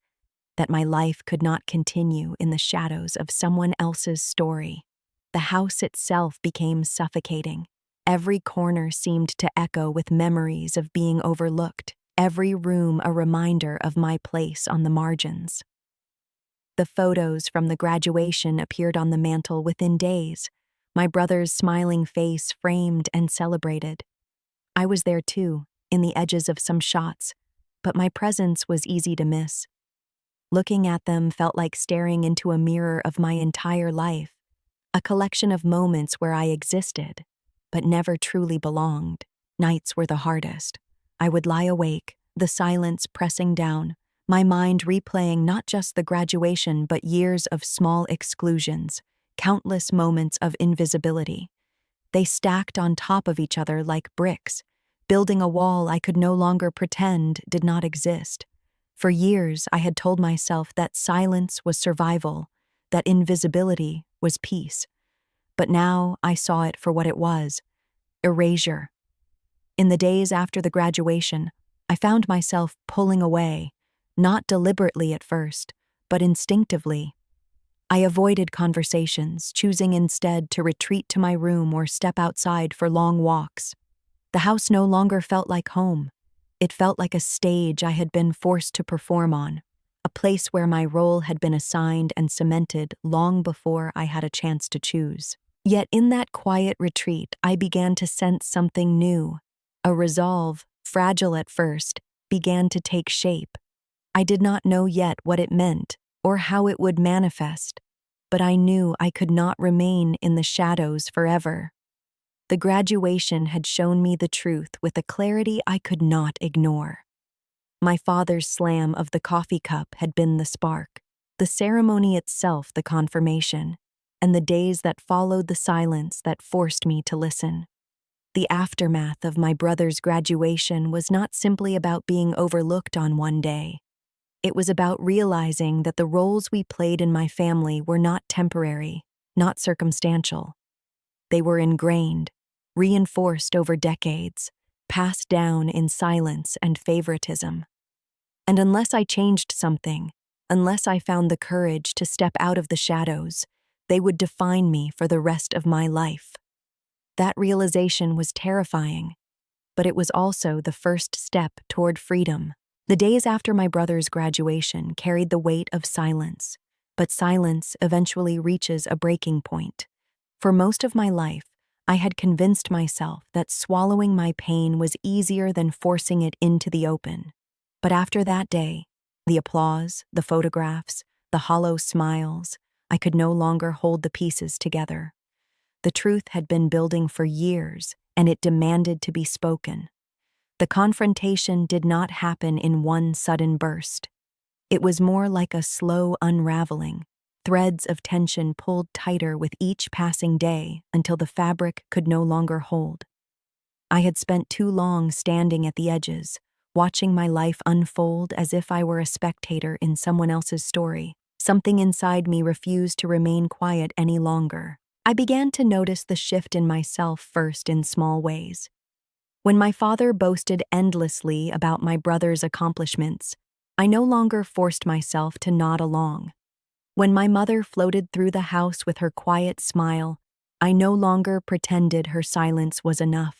that my life could not continue in the shadows of someone else's story. The house itself became suffocating. Every corner seemed to echo with memories of being overlooked, every room a reminder of my place on the margins. The photos from the graduation appeared on the mantel within days, my brother's smiling face framed and celebrated. I was there too, in the edges of some shots, but my presence was easy to miss. Looking at them felt like staring into a mirror of my entire life, a collection of moments where I existed, but never truly belonged. Nights were the hardest. I would lie awake, the silence pressing down, my mind replaying not just the graduation but years of small exclusions, countless moments of invisibility. They stacked on top of each other like bricks, building a wall I could no longer pretend did not exist. For years, I had told myself that silence was survival, that invisibility was peace. But now I saw it for what it was: erasure. In the days after the graduation, I found myself pulling away, not deliberately at first, but instinctively. I avoided conversations, choosing instead to retreat to my room or step outside for long walks. The house no longer felt like home. It felt like a stage I had been forced to perform on, a place where my role had been assigned and cemented long before I had a chance to choose. Yet in that quiet retreat, I began to sense something new. A resolve, fragile at first, began to take shape. I did not know yet what it meant or how it would manifest, but I knew I could not remain in the shadows forever. The graduation had shown me the truth with a clarity I could not ignore. My father's slam of the coffee cup had been the spark, the ceremony itself the confirmation, and the days that followed the silence that forced me to listen. The aftermath of my brother's graduation was not simply about being overlooked on one day. It was about realizing that the roles we played in my family were not temporary, not circumstantial. They were ingrained, reinforced over decades, passed down in silence and favoritism. And unless I changed something, unless I found the courage to step out of the shadows, they would define me for the rest of my life. That realization was terrifying, but it was also the first step toward freedom. The days after my brother's graduation carried the weight of silence, but silence eventually reaches a breaking point. For most of my life, I had convinced myself that swallowing my pain was easier than forcing it into the open. But after that day, the applause, the photographs, the hollow smiles, I could no longer hold the pieces together. The truth had been building for years, and it demanded to be spoken. The confrontation did not happen in one sudden burst. It was more like a slow unraveling, threads of tension pulled tighter with each passing day until the fabric could no longer hold. I had spent too long standing at the edges, watching my life unfold as if I were a spectator in someone else's story. Something inside me refused to remain quiet any longer. I began to notice the shift in myself first in small ways. When my father boasted endlessly about my brother's accomplishments, I no longer forced myself to nod along. When my mother floated through the house with her quiet smile, I no longer pretended her silence was enough.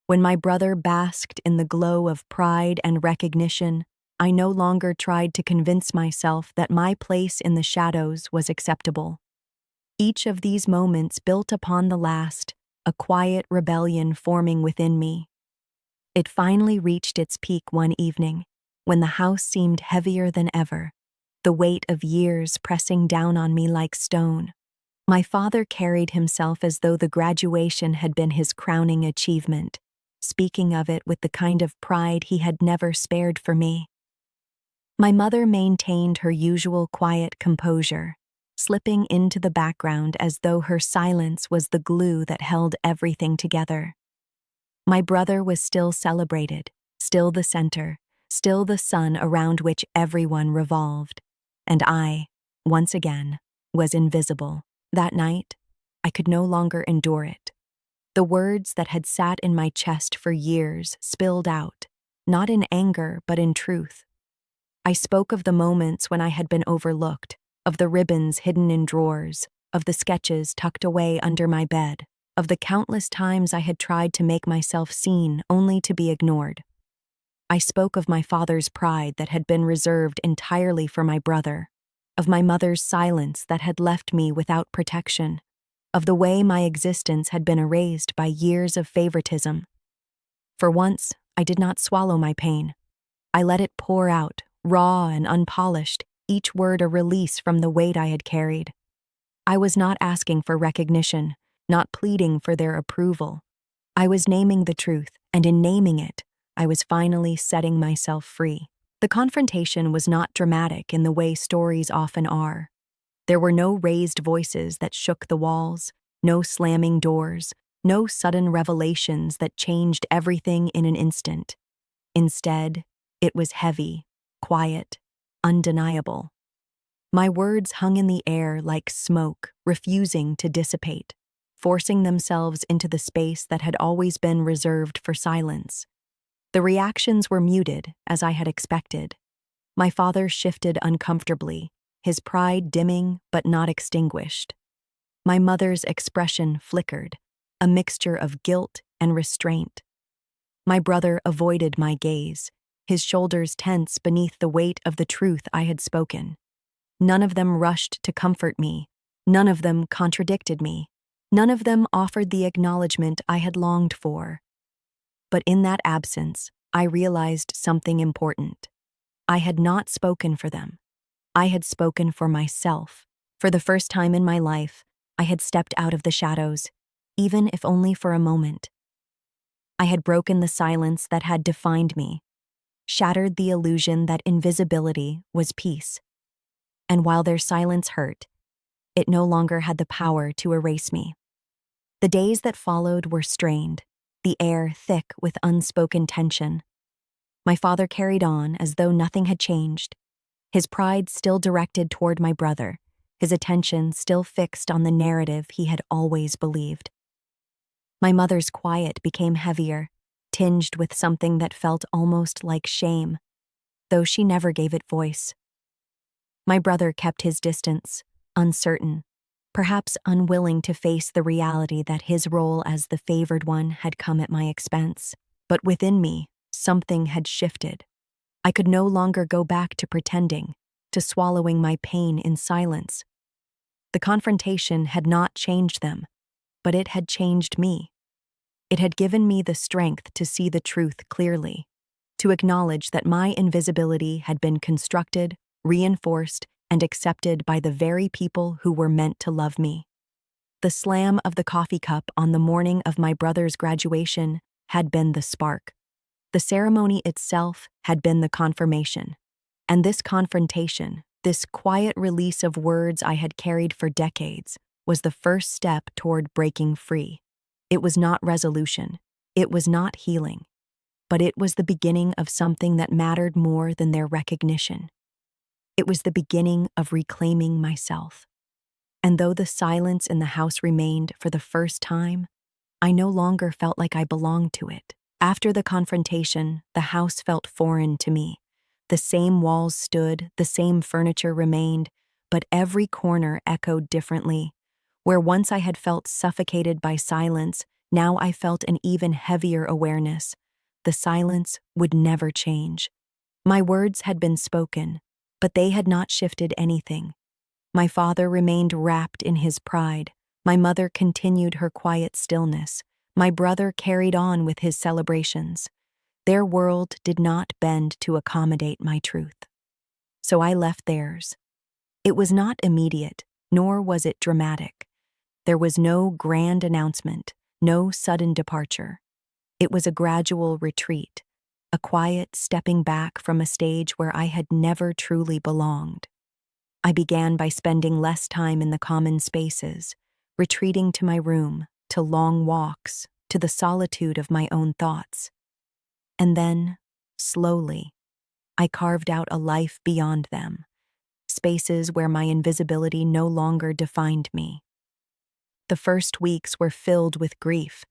When my brother basked in the glow of pride and recognition, I no longer tried to convince myself that my place in the shadows was acceptable. Each of these moments built upon the last, a quiet rebellion forming within me. It finally reached its peak one evening, when the house seemed heavier than ever, the weight of years pressing down on me like stone. My father carried himself as though the graduation had been his crowning achievement, speaking of it with the kind of pride he had never spared for me. My mother maintained her usual quiet composure, slipping into the background as though her silence was the glue that held everything together. My brother was still celebrated, still the center, still the sun around which everyone revolved. And I, once again, was invisible. That night, I could no longer endure it. The words that had sat in my chest for years spilled out, not in anger but in truth. I spoke of the moments when I had been overlooked, of the ribbons hidden in drawers, of the sketches tucked away under my bed, of the countless times I had tried to make myself seen only to be ignored. I spoke of my father's pride that had been reserved entirely for my brother, of my mother's silence that had left me without protection, of the way my existence had been erased by years of favoritism. For once, I did not swallow my pain. I let it pour out, raw and unpolished, each word a release from the weight I had carried. I was not asking for recognition, not pleading for their approval. I was naming the truth, and in naming it, I was finally setting myself free. The confrontation was not dramatic in the way stories often are. There were no raised voices that shook the walls, no slamming doors, no sudden revelations that changed everything in an instant. Instead, it was heavy, quiet, undeniable. My words hung in the air like smoke, refusing to dissipate, forcing themselves into the space that had always been reserved for silence. The reactions were muted, as I had expected. My father shifted uncomfortably, his pride dimming but not extinguished. My mother's expression flickered, a mixture of guilt and restraint. My brother avoided my gaze, his shoulders tense beneath the weight of the truth I had spoken. None of them rushed to comfort me. None of them contradicted me. None of them offered the acknowledgement I had longed for. But in that absence, I realized something important. I had not spoken for them. I had spoken for myself. For the first time in my life, I had stepped out of the shadows, even if only for a moment. I had broken the silence that had defined me, shattered the illusion that invisibility was peace. And while their silence hurt, it no longer had the power to erase me. The days that followed were strained, the air thick with unspoken tension. My father carried on as though nothing had changed, his pride still directed toward my brother, his attention still fixed on the narrative he had always believed. My mother's quiet became heavier, tinged with something that felt almost like shame, though she never gave it voice. My brother kept his distance, uncertain, perhaps unwilling to face the reality that his role as the favored one had come at my expense. But within me, something had shifted. I could no longer go back to pretending, to swallowing my pain in silence. The confrontation had not changed them, but it had changed me. It had given me the strength to see the truth clearly, to acknowledge that my invisibility had been constructed, reinforced, and accepted by the very people who were meant to love me. The slam of the coffee cup on the morning of my brother's graduation had been the spark. The ceremony itself had been the confirmation. And this confrontation, this quiet release of words I had carried for decades, was the first step toward breaking free. It was not resolution. It was not healing. But it was the beginning of something that mattered more than their recognition. It was the beginning of reclaiming myself. And though the silence in the house remained for the first time, I no longer felt like I belonged to it. After the confrontation, the house felt foreign to me. The same walls stood, the same furniture remained, but every corner echoed differently. Where once I had felt suffocated by silence, now I felt an even heavier awareness. The silence would never change. My words had been spoken, but they had not shifted anything. My father remained wrapped in his pride. My mother continued her quiet stillness. My brother carried on with his celebrations. Their world did not bend to accommodate my truth. So I left theirs. It was not immediate, nor was it dramatic. There was no grand announcement, no sudden departure. It was a gradual retreat, a quiet stepping back from a stage where I had never truly belonged. I began by spending less time in the common spaces, retreating to my room, to long walks, to the solitude of my own thoughts. And then, slowly, I carved out a life beyond them, spaces where my invisibility no longer defined me. The first weeks were filled with grief.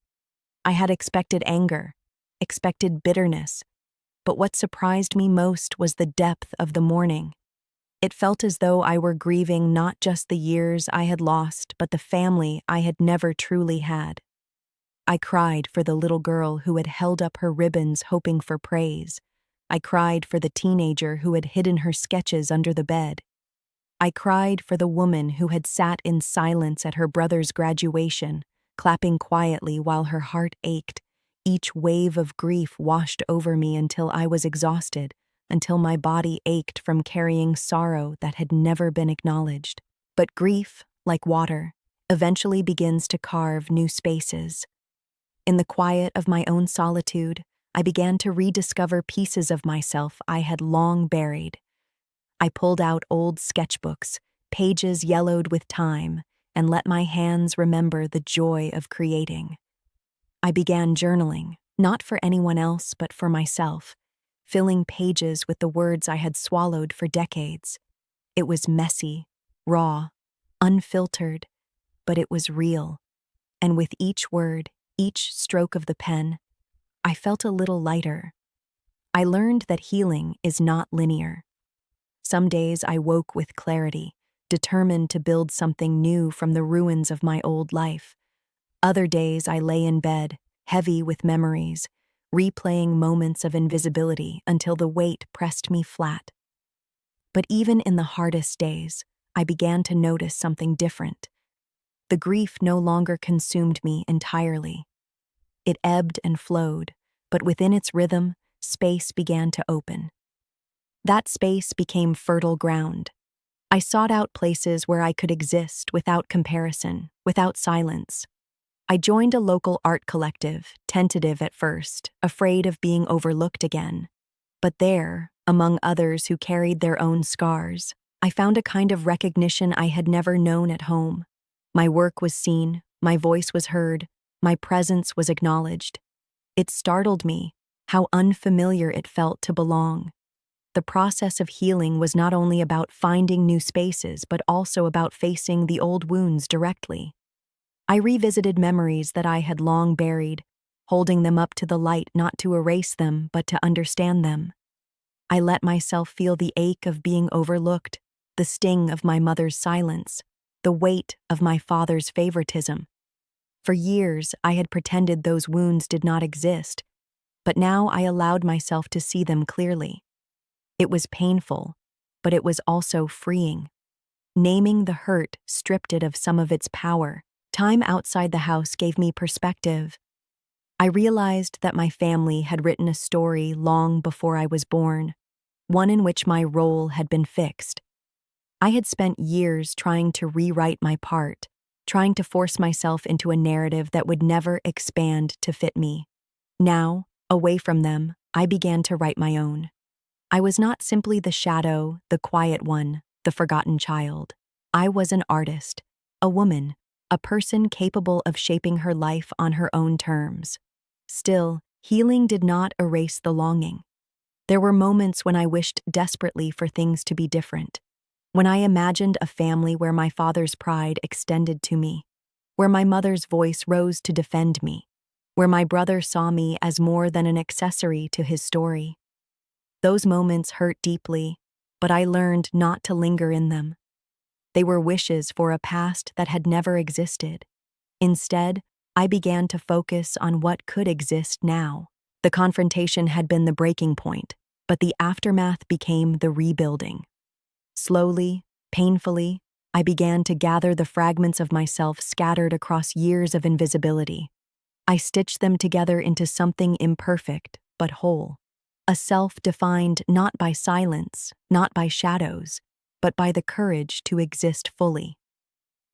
I had expected anger, expected bitterness, but what surprised me most was the depth of the mourning. It felt as though I were grieving not just the years I had lost, but the family I had never truly had. I cried for the little girl who had held up her ribbons hoping for praise. I cried for the teenager who had hidden her sketches under the bed. I cried for the woman who had sat in silence at her brother's graduation, clapping quietly while her heart ached. Each wave of grief washed over me until I was exhausted, until my body ached from carrying sorrow that had never been acknowledged. But grief, like water, eventually begins to carve new spaces. In the quiet of my own solitude, I began to rediscover pieces of myself I had long buried. I pulled out old sketchbooks, pages yellowed with time, and let my hands remember the joy of creating. I began journaling, not for anyone else but for myself, filling pages with the words I had swallowed for decades. It was messy, raw, unfiltered, but it was real. And with each word, each stroke of the pen, I felt a little lighter. I learned that healing is not linear. Some days I woke with clarity, determined to build something new from the ruins of my old life. Other days I lay in bed, heavy with memories, replaying moments of invisibility until the weight pressed me flat. But even in the hardest days, I began to notice something different. The grief no longer consumed me entirely. It ebbed and flowed, but within its rhythm, space began to open. That space became fertile ground. I sought out places where I could exist without comparison, without silence. I joined a local art collective, tentative at first, afraid of being overlooked again. But there, among others who carried their own scars, I found a kind of recognition I had never known at home. My work was seen, my voice was heard, my presence was acknowledged. It startled me how unfamiliar it felt to belong. The process of healing was not only about finding new spaces, but also about facing the old wounds directly. I revisited memories that I had long buried, holding them up to the light not to erase them, but to understand them. I let myself feel the ache of being overlooked, the sting of my mother's silence, the weight of my father's favoritism. For years, I had pretended those wounds did not exist, but now I allowed myself to see them clearly. It was painful, but it was also freeing. Naming the hurt stripped it of some of its power. Time outside the house gave me perspective. I realized that my family had written a story long before I was born, one in which my role had been fixed. I had spent years trying to rewrite my part, trying to force myself into a narrative that would never expand to fit me. Now, away from them, I began to write my own. I was not simply the shadow, the quiet one, the forgotten child. I was an artist, a woman, a person capable of shaping her life on her own terms. Still, healing did not erase the longing. There were moments when I wished desperately for things to be different. When I imagined a family where my father's pride extended to me, where my mother's voice rose to defend me, where my brother saw me as more than an accessory to his story. Those moments hurt deeply, but I learned not to linger in them. They were wishes for a past that had never existed. Instead, I began to focus on what could exist now. The confrontation had been the breaking point, but the aftermath became the rebuilding. Slowly, painfully, I began to gather the fragments of myself scattered across years of invisibility. I stitched them together into something imperfect, but whole. A self defined not by silence, not by shadows, but by the courage to exist fully.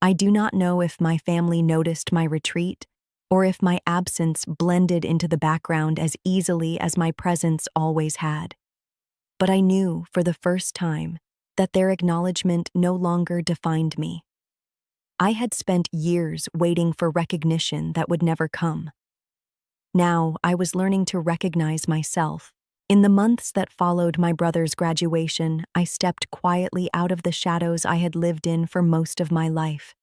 I do not know if my family noticed my retreat, or if my absence blended into the background as easily as my presence always had. But I knew, for the first time, that their acknowledgement no longer defined me. I had spent years waiting for recognition that would never come. Now I was learning to recognize myself. In the months that followed my brother's graduation, I stepped quietly out of the shadows I had lived in for most of my life.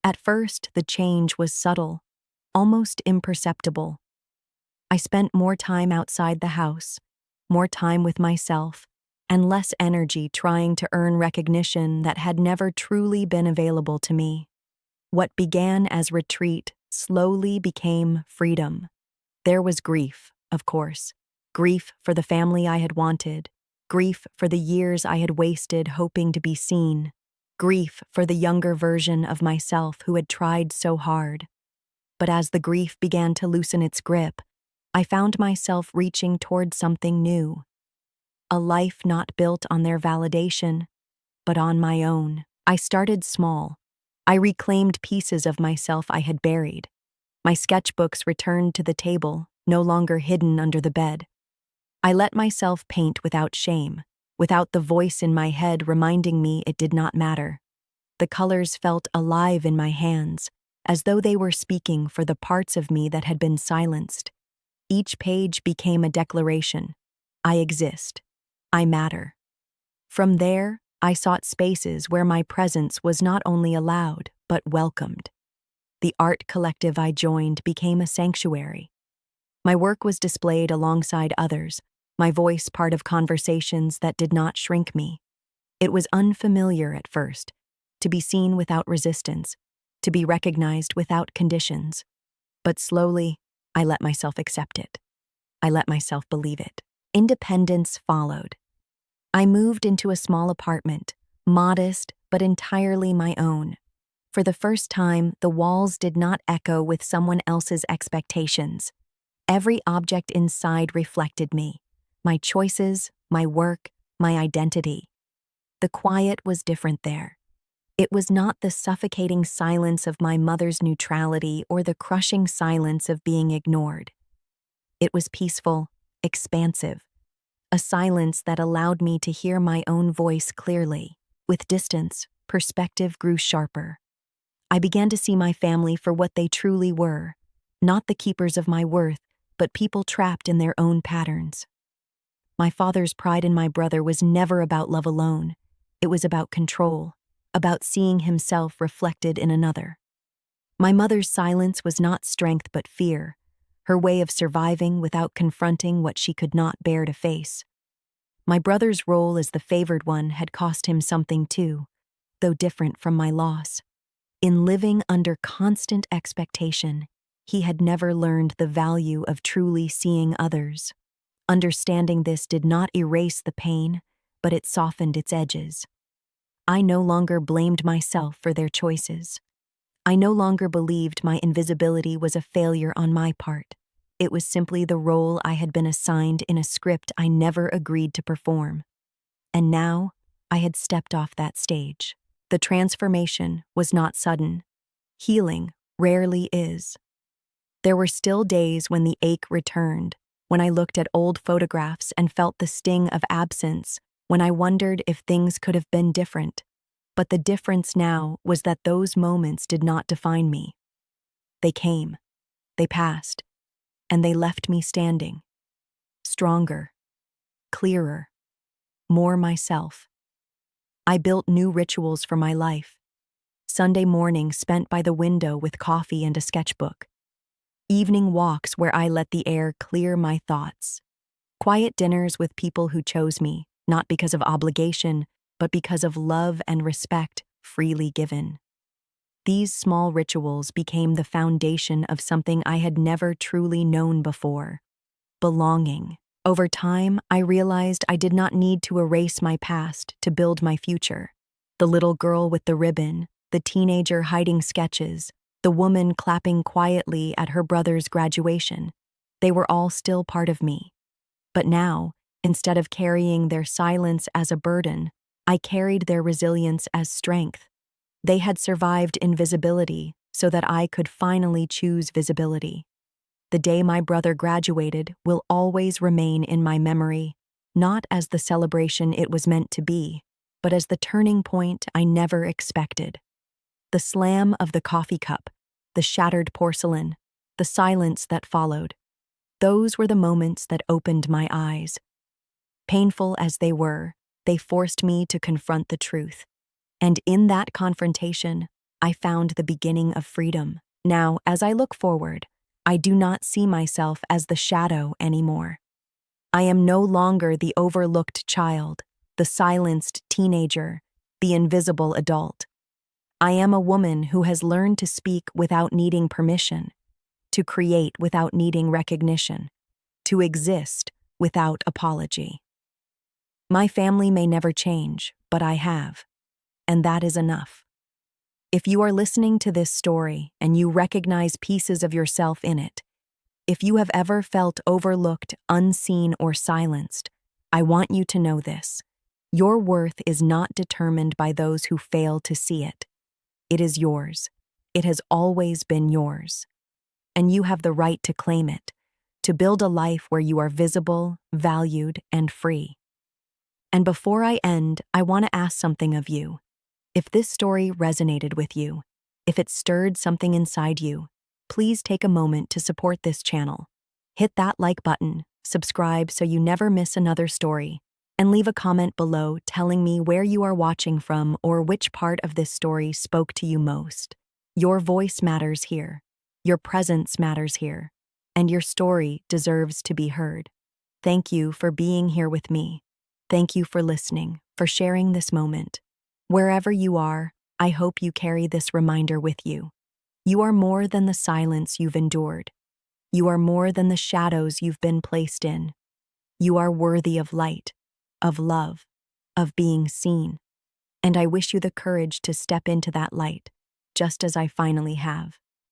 At first, the change was subtle, almost imperceptible. I spent more time outside the house, more time with myself, and less energy trying to earn recognition that had never truly been available to me. What began as retreat slowly became freedom. There was grief, of course. Grief for the family I had wanted. Grief for the years I had wasted hoping to be seen. Grief for the younger version of myself who had tried so hard. But as the grief began to loosen its grip, I found myself reaching toward something new. A life not built on their validation, but on my own. I started small. I reclaimed pieces of myself I had buried. My sketchbooks returned to the table, no longer hidden under the bed. I let myself paint without shame, without the voice in my head reminding me it did not matter. The colors felt alive in my hands, as though they were speaking for the parts of me that had been silenced. Each page became a declaration. I exist. I matter. From there, I sought spaces where my presence was not only allowed, but welcomed. The art collective I joined became a sanctuary. My work was displayed alongside others, my voice part of conversations that did not shrink me. It was unfamiliar at first, to be seen without resistance, to be recognized without conditions. But slowly, I let myself accept it. I let myself believe it. Independence followed. I moved into a small apartment, modest but entirely my own. For the first time, the walls did not echo with someone else's expectations. Every object inside reflected me, my choices, my work, my identity. The quiet was different there. It was not the suffocating silence of my mother's neutrality or the crushing silence of being ignored. It was peaceful, expansive, a silence that allowed me to hear my own voice clearly. With distance, perspective grew sharper. I began to see my family for what they truly were, not the keepers of my worth, but people trapped in their own patterns. My father's pride in my brother was never about love alone. It was about control, about seeing himself reflected in another. My mother's silence was not strength but fear, her way of surviving without confronting what she could not bear to face. My brother's role as the favored one had cost him something too, though different from my loss. In living under constant expectation, he had never learned the value of truly seeing others. Understanding this did not erase the pain, but it softened its edges. I no longer blamed myself for their choices. I no longer believed my invisibility was a failure on my part. It was simply the role I had been assigned in a script I never agreed to perform. And now, I had stepped off that stage. The transformation was not sudden. Healing rarely is. There were still days when the ache returned, when I looked at old photographs and felt the sting of absence, when I wondered if things could have been different. But the difference now was that those moments did not define me. They came, they passed, and they left me standing. Stronger, clearer, more myself. I built new rituals for my life. Sunday mornings spent by the window with coffee and a sketchbook. Evening walks where I let the air clear my thoughts. Quiet dinners with people who chose me, not because of obligation, but because of love and respect freely given. These small rituals became the foundation of something I had never truly known before: belonging. Over time, I realized I did not need to erase my past to build my future. The little girl with the ribbon, the teenager hiding sketches, the woman clapping quietly at her brother's graduation. They were all still part of me. But now, instead of carrying their silence as a burden, I carried their resilience as strength. They had survived invisibility so that I could finally choose visibility. The day my brother graduated will always remain in my memory, not as the celebration it was meant to be, but as the turning point I never expected. The slam of the coffee cup, the shattered porcelain, the silence that followed. Those were the moments that opened my eyes. Painful as they were, they forced me to confront the truth. And in that confrontation, I found the beginning of freedom. Now, as I look forward, I do not see myself as the shadow anymore. I am no longer the overlooked child, the silenced teenager, the invisible adult. I am a woman who has learned to speak without needing permission, to create without needing recognition, to exist without apology. My family may never change, but I have, and that is enough. If you are listening to this story and you recognize pieces of yourself in it, if you have ever felt overlooked, unseen, or silenced, I want you to know this. Your worth is not determined by those who fail to see it. It is yours. It has always been yours. And you have the right to claim it, to build a life where you are visible, valued, and free. And before I end, I want to ask something of you. If this story resonated with you, if it stirred something inside you, please take a moment to support this channel. Hit that like button, subscribe so you never miss another story, and leave a comment below telling me where you are watching from or which part of this story spoke to you most. Your voice matters here, your presence matters here, and your story deserves to be heard. Thank you for being here with me. Thank you for listening, for sharing this moment. Wherever you are, I hope you carry this reminder with you. You are more than the silence you've endured. You are more than the shadows you've been placed in. You are worthy of light, of love, of being seen. And I wish you the courage to step into that light, just as I finally have.